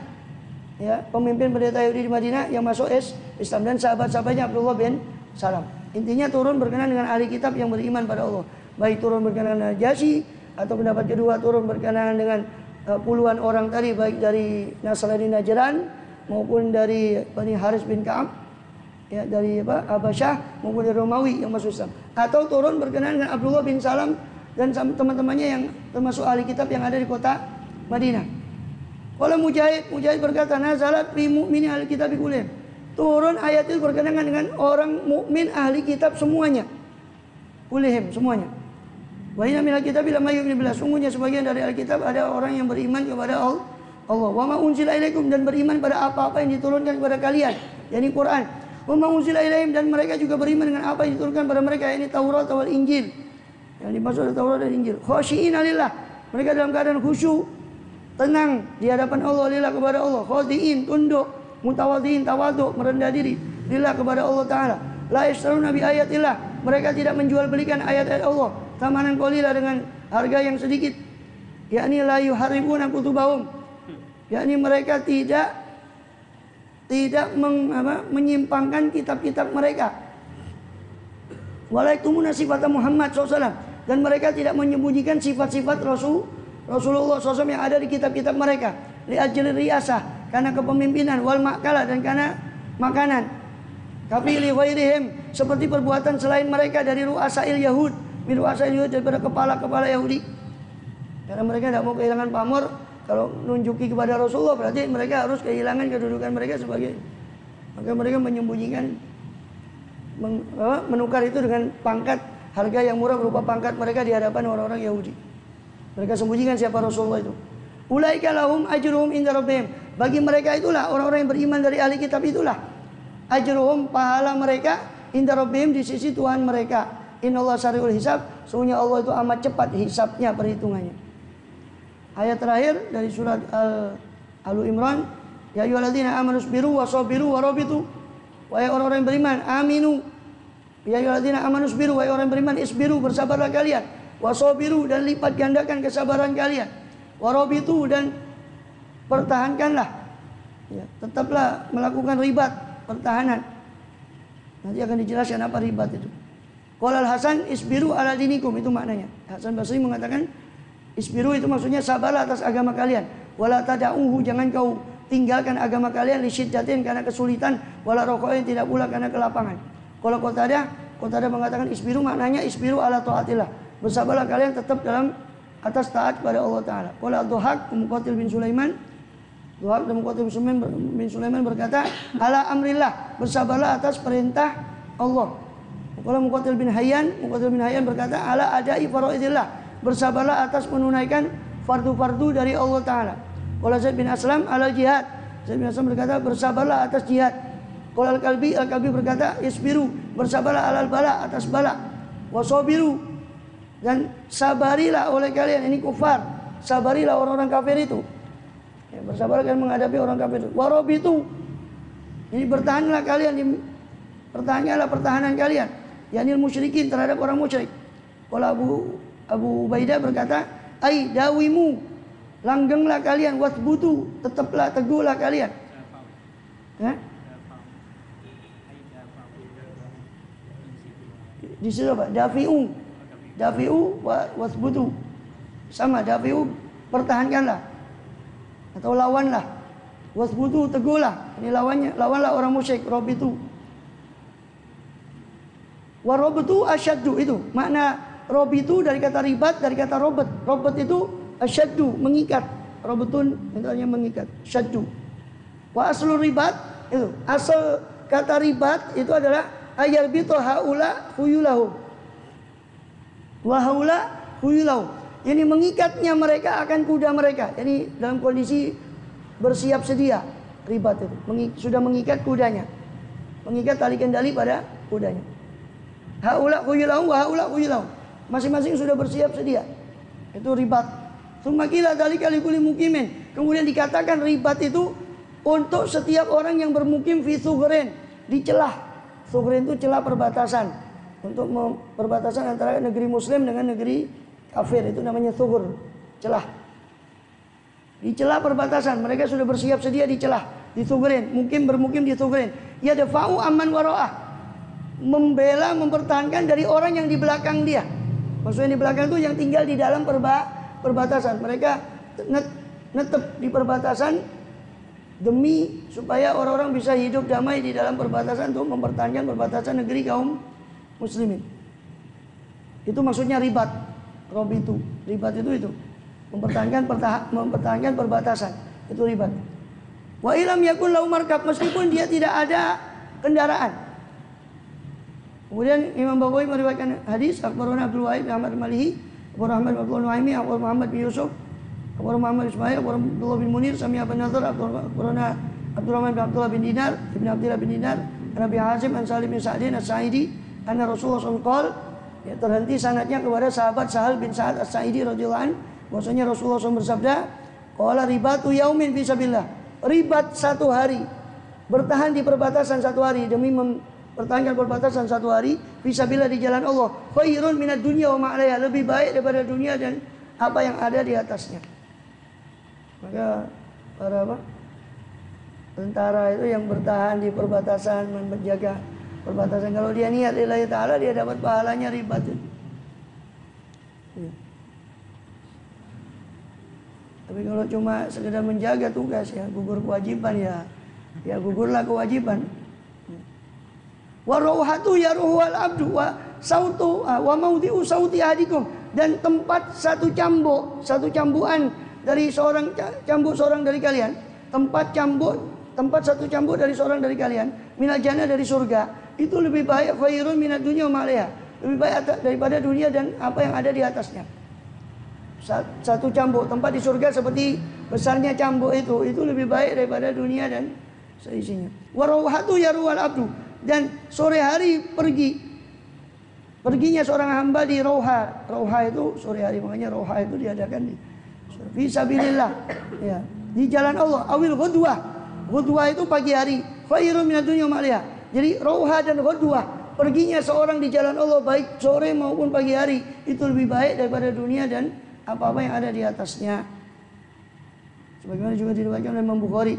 ya, pemimpin pendeta Yahudi di Madinah yang masuk Islam, dan sahabat-sahabatnya Abdullah bin Salam. Intinya turun berkenaan dengan ahli kitab yang beriman pada Allah. Baik turun berkenaan dengan Najasyi, atau pendapat kedua turun berkenaan dengan puluhan orang tadi, baik dari Nasrani Najran maupun dari Bani Haris bin Ka'ab, ya, dari Habasyah maupun dari Romawi yang masuk Islam. Atau turun berkenaan dengan Abdullah bin Salam dan teman-temannya yang termasuk ahli kitab yang ada di kota Madinah. Kalau Mujahid berkata, nazalat fi mu'mini ahli kitab kullihim, turun ayat itu berkenaan dengan orang mukmin ahli kitab semuanya. Kullihim, semuanya. Wa inna minal kitabi lama yu'minu billah, sungguhnya sebagian dari Alkitab ada orang yang beriman kepada Allah. Wa ma unzila ilaikum, dan beriman pada apa-apa yang diturunkan kepada kalian, yakni Quran. Wa ma unzila ilaihim, dan mereka juga beriman dengan apa yang diturunkan pada mereka, yakni Taurat atau Injil. Yang dimaksud adalah Taurat dan Injil. Khasyi'ina lillah, mereka dalam keadaan khusyuk, tenang di hadapan Allah, lillah kepada Allah. Khadi'in, tunduk, mutawadhi'in, tawadhu, merendah diri, lillah kepada Allah Ta'ala. La yashtaruna bi ayatillah, mereka tidak menjual belikan ayat-ayat Allah thamanan qalila, dengan harga yang sedikit. Yakni la yuharribuna kutubahum, yakni mereka tidak menyimpangkan kitab-kitab mereka. Walaikumuna sifat Muhammad SAW, dan mereka tidak menyembunyikan sifat-sifat Rasulullah SAW yang ada di kitab-kitab mereka. Li ajli riyasah, karena kepemimpinan, wal makalah, dan karena makanan. Tapi li ghairihim, seperti perbuatan selain mereka dari ru'asail Yahud, daripada kepala-kepala Yahudi. Karena mereka tidak mau kehilangan pamor. Kalau nunjuki kepada Rasulullah, berarti mereka harus kehilangan kedudukan mereka sebagai, maka mereka menyembunyikan, menukar itu dengan pangkat, harga yang murah berupa pangkat mereka di hadapan orang-orang Yahudi. Mereka sembunyikan siapa Rasulullah itu. Ulaika lahum ajruhum inda rabbihim, bagi mereka itulah, orang-orang yang beriman dari ahli kitab itulah, ajruhum, pahala mereka, inda rabbihim, di sisi Tuhan mereka. Innallaha sari'ul hisab, sesungguhnya Allah itu amat cepat hisabnya, perhitungannya. Ayat terakhir dari surat Al-Imran, ya ayyuhalladzina amanu sabiru wasabiru warabitu, wahai orang-orang yang beriman, aminu. Ya ayyuhalladzina amanu sabiru, wahai orang yang beriman, isbiru, bersabarlah kalian, wasabiru, dan lipat gandakan kesabaran kalian, warabitu, dan pertahankanlah, ya, tetaplah melakukan ribat, pertahanan. Nanti akan dijelaskan apa ribat itu. Qala Al-Hasan isbiru ala dinikum, itu maknanya. Hasan Basri mengatakan isbiru itu maksudnya sabarlah atas agama kalian. Wala tada'uhu, jangan kau tinggalkan agama kalian, li syiddatin, karena kesulitan, wala raqain, tidak pula karena kelapangan. Kalau Qatadah mengatakan isbiru maknanya isbiru ala taatillah, bersabarlah kalian tetap dalam atas taat kepada Allah Ta'ala. Qala Ad-Dhahak Muqatil bin Sulaiman, Dhahak dan Muqatil bin Sulaiman berkata, ala amrillah, bersabarlah atas perintah Allah. Kalau Muqatil bin Hayyan berkata, ala adai faraidillah, bersabarlah atas menunaikan fardu-fardu dari Allah Ta'ala. Kalau Zaid bin Aslam, ala jihad, Zaid bin Aslam berkata, bersabarlah atas jihad. Kalau Al-Kalbi berkata, isbiru, bersabarlah alal bala, atas bala. Wasobiru, dan sabarilah oleh kalian, ini kufar, sabarilah orang-orang kafir itu, ya, bersabarlah kalian menghadapi orang kafir itu. Warobitu, ini bertahanlah kalian, pertahankanlah pertahanan kalian, yakni musyrikin, terhadap orang musyrik. Kalau Abu Ubaidah berkata, ai dawimu, langgenglah kalian, wasbutu, tetaplah, teguhlah kalian. Di situ apa? Dafi'u wasbutu, sama, dafi'u, pertahankanlah atau lawanlah, Wasbutu, teguhlah. Ini lawanlah orang musyrik. Robitu. Warobetu asyaddu, itu makna robitu dari kata ribat, dari kata robet. Robet itu asyaddu, mengikat. Robetun itu artinya mengikat. Syaddu. Wa aslu ribat, itu asal kata ribat itu adalah ayarbitu haula khuyulahu. Wa haula khuyulahu. Ini mengikatnya mereka akan kuda mereka. Jadi dalam kondisi bersiap sedia. Ribat itu sudah mengikat kudanya. Mengikat tali kendali pada kudanya. Haula khuyulahu wa haula khuyulahu. Masing-masing sudah bersiap sedia. Itu ribat. Sumakila dzalika likulli mukimin. Kemudian dikatakan ribat itu untuk setiap orang yang bermukim fi sughrin, di celah. Sughrin itu celah perbatasan. Untuk perbatasan antara negeri muslim dengan negeri kafir, itu namanya sughur, celah. Di celah perbatasan mereka sudah bersiap sedia di celah, di sughrin, bermukim di sughrin. Ya dafa'u amman wara'ah. Membela, mempertahankan dari orang yang di belakang dia. Maksudnya di belakang itu yang tinggal di dalam perbatasan. Mereka netep di perbatasan demi supaya orang-orang bisa hidup damai di dalam perbatasan, untuk mempertahankan perbatasan negeri kaum muslimin. Itu maksudnya ribat. Robitu, ribat itu mempertahankan perbatasan. Itu ribat. Wa ilam yakun lahu markab, meskipun dia tidak ada kendaraan. Kemudian Imam Baghawi meriwayatkan hadis, akhbarana Abdul Wahid bin Ahmad al-Malihi, akhbarana Ahmad bin Abdul Nuaimi, akhbarana Muhammad bin Yusuf, akhbarana Muhammad Ismail, akhbarana Abdullah bin Munir, sami Abu Nazar, akhbarana Abdurrahman bin Abdullah bin Dinar, Ibn Abdullah bin Dinar, Nabi Hazim, an Salim bin Sa'din as-Sa'idi, anna Rasulullah SAW, ya, terhenti sanadnya kepada sahabat Sahal bin Sa'ad as-Sa'idi radhiyallahu anhu, bahwasanya Rasulullah SAW bersabda, qala ribatu yaumin fisabilillah. Ribat satu hari, bertahan di perbatasan satu hari demi mempertahankan perbatasan satu hari fisabilillah di jalan Allah, khairun minad dunya wa ma 'alaiha, lebih baik daripada dunia dan apa yang ada di atasnya. Maka para tentara itu yang bertahan di perbatasan, menjaga perbatasan, kalau dia niat lillahi ta'ala, dia dapat pahalanya ribat itu. Ya. Tapi kalau cuma sekedar menjaga tugas, ya gugur kewajiban, ya gugurlah kewajiban. Wa rauhatu yaruhul abdu wa sautu wa maudhi'u sauti ahadikum, dan tempat satu cambuan dari seorang dari kalian, tempat satu cambuk dari seorang dari kalian, minal jannah, dari surga, itu lebih baik, khairun minad dunya wa ma 'alaiha, lebih baik daripada dunia dan apa yang ada di atasnya. Satu cambuk tempat di surga seperti besarnya cambuk itu lebih baik daripada dunia dan seisinya. Wa rauhatu yaruhul abdu, dan sore hari perginya seorang hamba di rauha. Rauha itu sore hari, makanya rauha itu diadakan di fisabilillah, ya, di jalan Allah. Awil ghudwah, ghudwah itu pagi hari, khairun minad dunya wa ma 'alaiha. Jadi rauha dan ghudwah, perginya seorang di jalan Allah baik sore maupun pagi hari, itu lebih baik daripada dunia dan apa-apa yang ada di atasnya. Sebagaimana juga diriwayatkan oleh Imam Bukhari.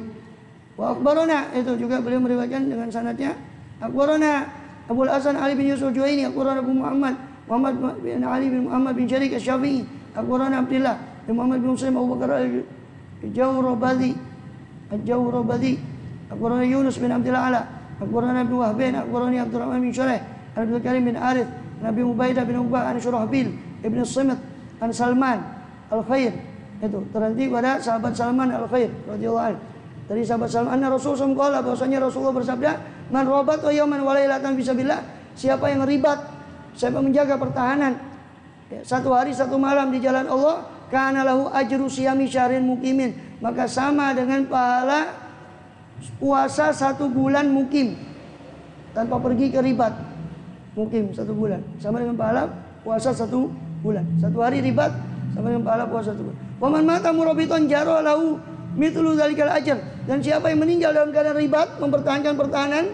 Wa akhbarana, itu juga beliau meriwayatkan dengan sanadnya. Akhbarana Abu Hasan Ali bin Yusuf Juwaini, akhbarana Abu Muhammad bin Ali bin Muhammad bin Syariq Asy-Syafi'i, akhbarana Abdullah bin Muhammad bin Muslim Abu Bakar al-Jawrabadi, akhbarana Yunus bin Abdullah Ala, akhbarana Ibnu Wahb, akhbarana Abdurrahman bin Syurah, Abdul Karim bin Arith, Nabi Ubaidah bin Uqbah, an Syurahbil ibn Simit, an Salman al-Khair. Itu terhenti pada sahabat Salman al-Khair radhiyallahu anhu. Dari sahabat Salman, Rasulullah SAW, bahwasanya Rasulullah bersabda, man robat wa yawman wa lailatan fisabilillah, siapa yang ribat, siapa menjaga pertahanan, ya, satu hari satu malam di jalan Allah, kana lahu ajru siyami syahrin mukimin, maka sama dengan pahala puasa satu bulan mukim tanpa pergi ke ribat. Mukim satu bulan sama dengan pahala puasa satu bulan. Satu hari ribat sama dengan pahala puasa satu bulan. Wa man mata murabitan jaro lahu mithlu dzalikal ajr, dan siapa yang meninggal dalam keadaan ribat, mempertahankan pertahanan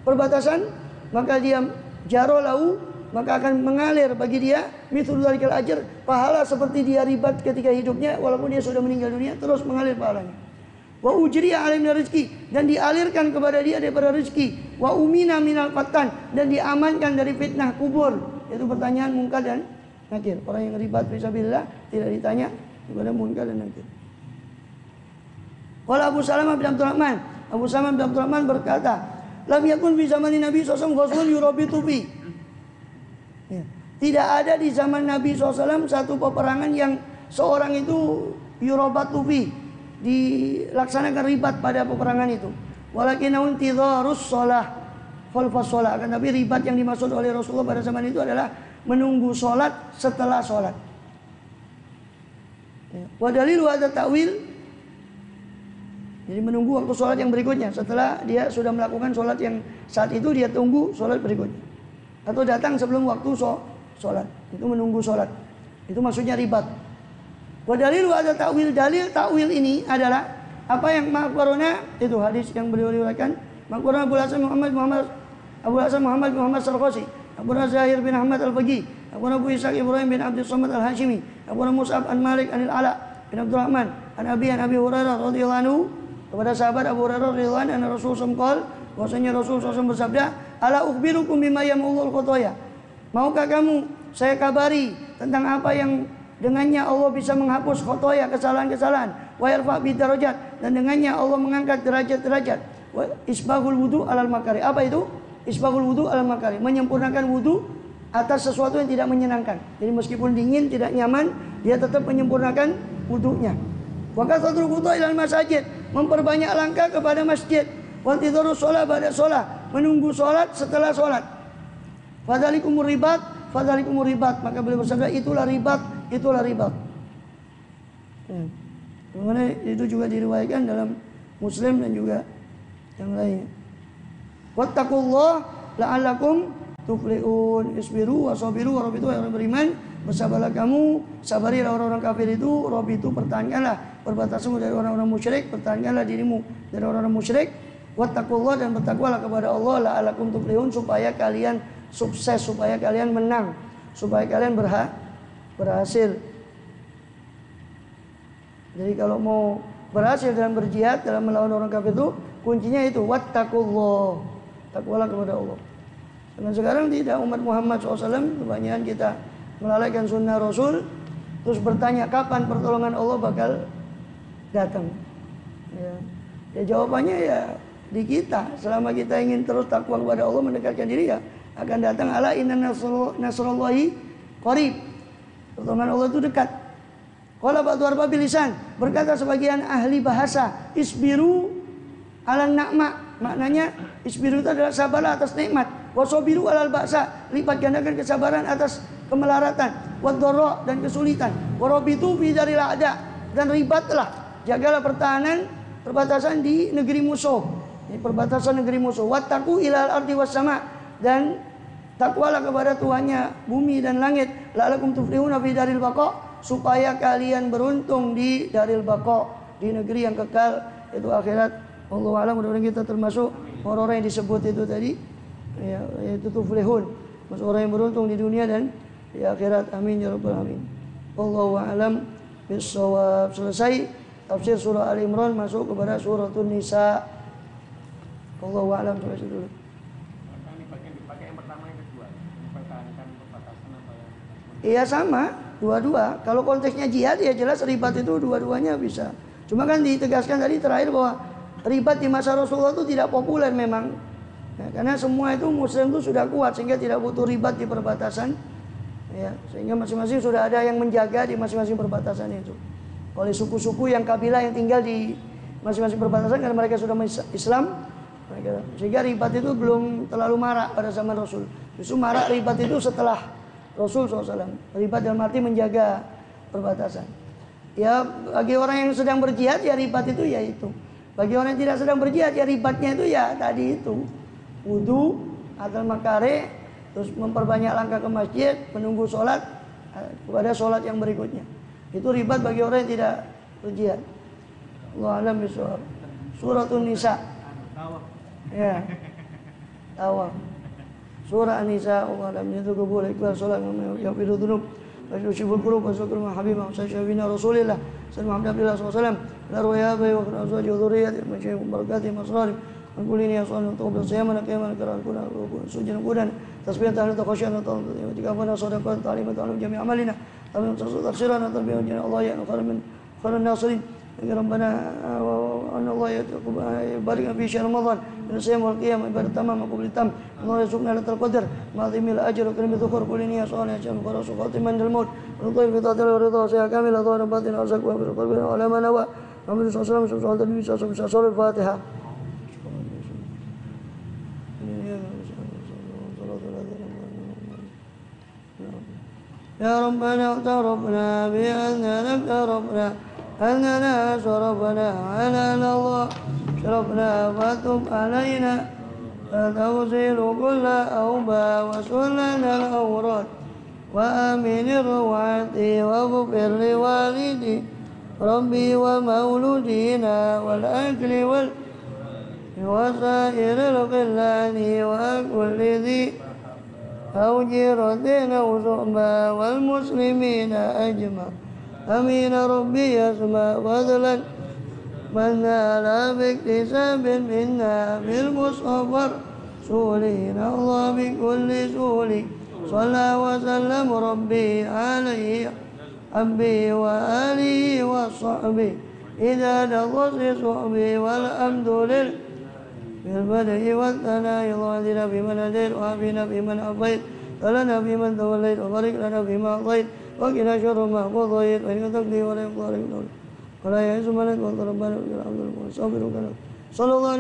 perbatasan, maka dia jaro lahu, maka akan mengalir bagi dia mithlu dzalikal ajr, pahala seperti dia ribat ketika hidupnya, walaupun dia sudah meninggal dunia, terus mengalir pahalanya. Wa ujriya alaihi min rizqi, dan dialirkan kepada dia daripada rezeki. Wa umina minal fatan, dan diamankan dari fitnah kubur, yaitu pertanyaan munkar dan nakir. Orang yang ribat fisabilillah tidak ditanya kepada munkar dan nakir. Qala Abu Salamah bin Abdurrahman, Abu Salamah bin Abdurrahman berkata, lam yakun fi zamani Nabi SAW ghazwun yurabitu fi. Ya. Tidak ada di zaman Nabi SAW satu peperangan yang seorang itu yurabatu fi, dilaksanakan ribat pada peperangan itu. Walakinnahu intidharus shalah khalfas shalah. Akan tapi ribat yang dimaksud oleh Rasulullah pada zaman itu adalah menunggu sholat setelah sholat. Wa dalilu hadza ta'wil, jadi menunggu waktu sholat yang berikutnya. Setelah dia sudah melakukan sholat yang saat itu, dia tunggu sholat berikutnya. Atau datang sebelum waktu sholat. Itu menunggu sholat. Itu maksudnya ribat. Wa dalilu hadza ta'wil, dalil ta'wil ini adalah apa yang makbarona, itu hadis yang beliau riwayatkan. Makbarona Abu Hasan Muhammad bin Muhammad Sarqasi, Abu Zahir bin Ahmad Al-Faqih, Abu Ishaq Ibrahim bin Abdul Samad Al-Hashimi, Abu Mus'ab an Malik anil Ala bin Abdurrahman an Abi Hurairah radhiyallahu anhu, kepada sahabat Abu Hurairah radhiyallahu anhu, Rasulullah SAW, bahwasanya Rasulullah SAW bersabda, ala ukhbirukum bima yamulul khotoya. Maukah kamu saya kabari tentang apa yang dengannya Allah bisa menghapus khotoya, kesalahan-kesalahan, wa yarfa bi darajat, dan dengannya Allah mengangkat derajat-derajat. Wa isbahul wudu alal makari. Apa itu? Isbahul wudu alal makari, menyempurnakan wudu atas sesuatu yang tidak menyenangkan. Jadi meskipun dingin, tidak nyaman, dia tetap menyempurnakan wudunya. Wa kathrul wudu ilal masajid, memperbanyak langkah kepada masjid. Wa intidharus shalah ba'da shalah, menunggu salat setelah salat. Fadzalikumur ribat, maka beliau bersabda, itulah ribat. Bagaimana itu juga diriwayatkan dalam Muslim dan juga yang lainnya. Wattaqullah la'allakum tuflihun, isbiru wa sabiru wa rabitu, yang beriman, bersabarlah kamu, sabarilah orang-orang kafir itu, rabitu, pertahankanlah perbatasanmu dari orang-orang musyrik, pertahankanlah dirimu dari orang-orang musyrik. Wattaqullah, dan bertakwalah kepada Allah, la'allakum tuflihun, supaya kalian sukses, supaya kalian menang, supaya kalian berhasil. Jadi kalau mau berhasil dalam berjihad, dalam melawan orang kafir itu, kuncinya itu wattaqullah, takwalah kepada Allah. Dan sekarang tidak, umat Muhammad SAW kebanyakan kita melalaikan sunnah Rasul, terus bertanya kapan pertolongan Allah bakal datang. Ya jawabannya ya di kita. Selama kita ingin terus takwa kepada Allah, mendekatkan diri, ya akan datang. Ala inna nasrullahi qarib, pertolongan Allah itu dekat. Qala ba'du arbabil lisan, berkata sebagian ahli bahasa, isbiru ala na'ma, maknanya isbiru itu adalah sabarlah atas nikmat. Wasobiru alal ba'sa, lipat gandakan kesabaran atas kemelaratan. Wadorro, dan kesulitan. Warobitu fi daril a'da, dan ribatlah, jagalah pertahanan perbatasan di negeri musuh, di perbatasan negeri musuh. Wattaqu ilal ardi was sama, dan takwalah kepada Tuhannya bumi dan langit. La'alakum tuflihuna fi daril baqa, supaya kalian beruntung di daril baqa, di negeri yang kekal, itu akhirat. Wallahu a'lam. Mudah-mudahan kita termasuk orang-orang yang disebut itu tadi, ya, yaitu tuflihun, maksud orang yang beruntung di dunia dan di akhirat. Amin ya rabbal alamin. Wallahu a'lam bissawab. Selesai tafsir surah Ali Imran, masuk kepada suratul Nisa. Wallahu a'lam. Selesai dulu. Iya sama, dua-dua. Kalau konteksnya jihad ya jelas ribat itu dua-duanya bisa. Cuma kan ditegaskan tadi terakhir bahwa ribat di masa Rasulullah itu tidak populer memang. Ya, karena semua itu Muslim itu sudah kuat sehingga tidak butuh ribat di perbatasan. Ya, sehingga masing-masing sudah ada yang menjaga di masing-masing perbatasan itu. Oleh suku-suku yang kabilah yang tinggal di masing-masing perbatasan, karena mereka sudah Islam, sehingga ribat itu belum terlalu marak pada zaman Rasul. Justru marak ribat itu setelah Rasul SAW. Ribat dalam arti menjaga perbatasan. Ya bagi orang yang sedang berjihad ya ribat itu ya itu. Bagi orang yang tidak sedang berjihad ya ribatnya itu ya tadi itu. Wudu atau makare, terus memperbanyak langkah ke masjid, menunggu sholat kepada sholat yang berikutnya. Itu ribat bagi orang yang tidak berjihad. Allah alam bisawab. Suratul Nisa. Ya. Tawaf. Surah An-Nisa. Allah alam itu boleh ikhlas sholat yang fidu dunub. Wasyibul qulub wasyukru ma habibah sayyidina Rasulillah sallallahu alaihi wasallam. La ruya wa azwaj dzurriyyah masyayikh barakati masrari. Kulini ya sallallahu alaihi wasallam qiyaman qira'an kuna sujudan qudan tasbihan tahmid khusyan wa tikafana sadaqat ta'limat ta'lim jami' amalina. Amin tafsiran talbiyan Allah ya khairan nasirin. Ya Rabbana أن الله يبارك في شهر رمضان من الصيام والقيام عبادة تمام وقبل التام الله يرزقنا ليلة القدر مع عظيم الأجر وكريم الذكر كل نية صالحة جل وعلا خاتما عند الموت ونطيب في طاعة الله ورضاه وسعة كاملة ظاهرا باطنا أرزق وأمر قلبنا وعلى ما نوى محمد صلى الله عليه وسلم سبحانه النبي صلى الله عليه وسلم الفاتحة يا ربنا اقتربنا بأننا اقتربنا أننا شربنا على الله شربنا فتب علينا فتغسل كل أوبا وسنن الأوراد وآمن الروعات واغفر لوالدي ربي ومولودينا والأكل وسائر الغلان وكل ذي أو جيرة أو صحبة والمسلمين أجمع أمين ربي يسمع فضلا من نال باكتساب منا بالمصطفى رسولين الله بكل سولي صلى وسلم ربي عليه حبي وآله وصحبه إذا نقص صحبي والحمد لله بالبدء والثناء ظاهرنا بمن هديت وعافنا بمن عافيت ولنا بمن توليت وبارك لنا بما أعطيت وقنا شر ما قضيت وإنك تقضي ولا يقضى عليك ولا يعز من لك وانت ربنا والحمد لله صلى الله عليه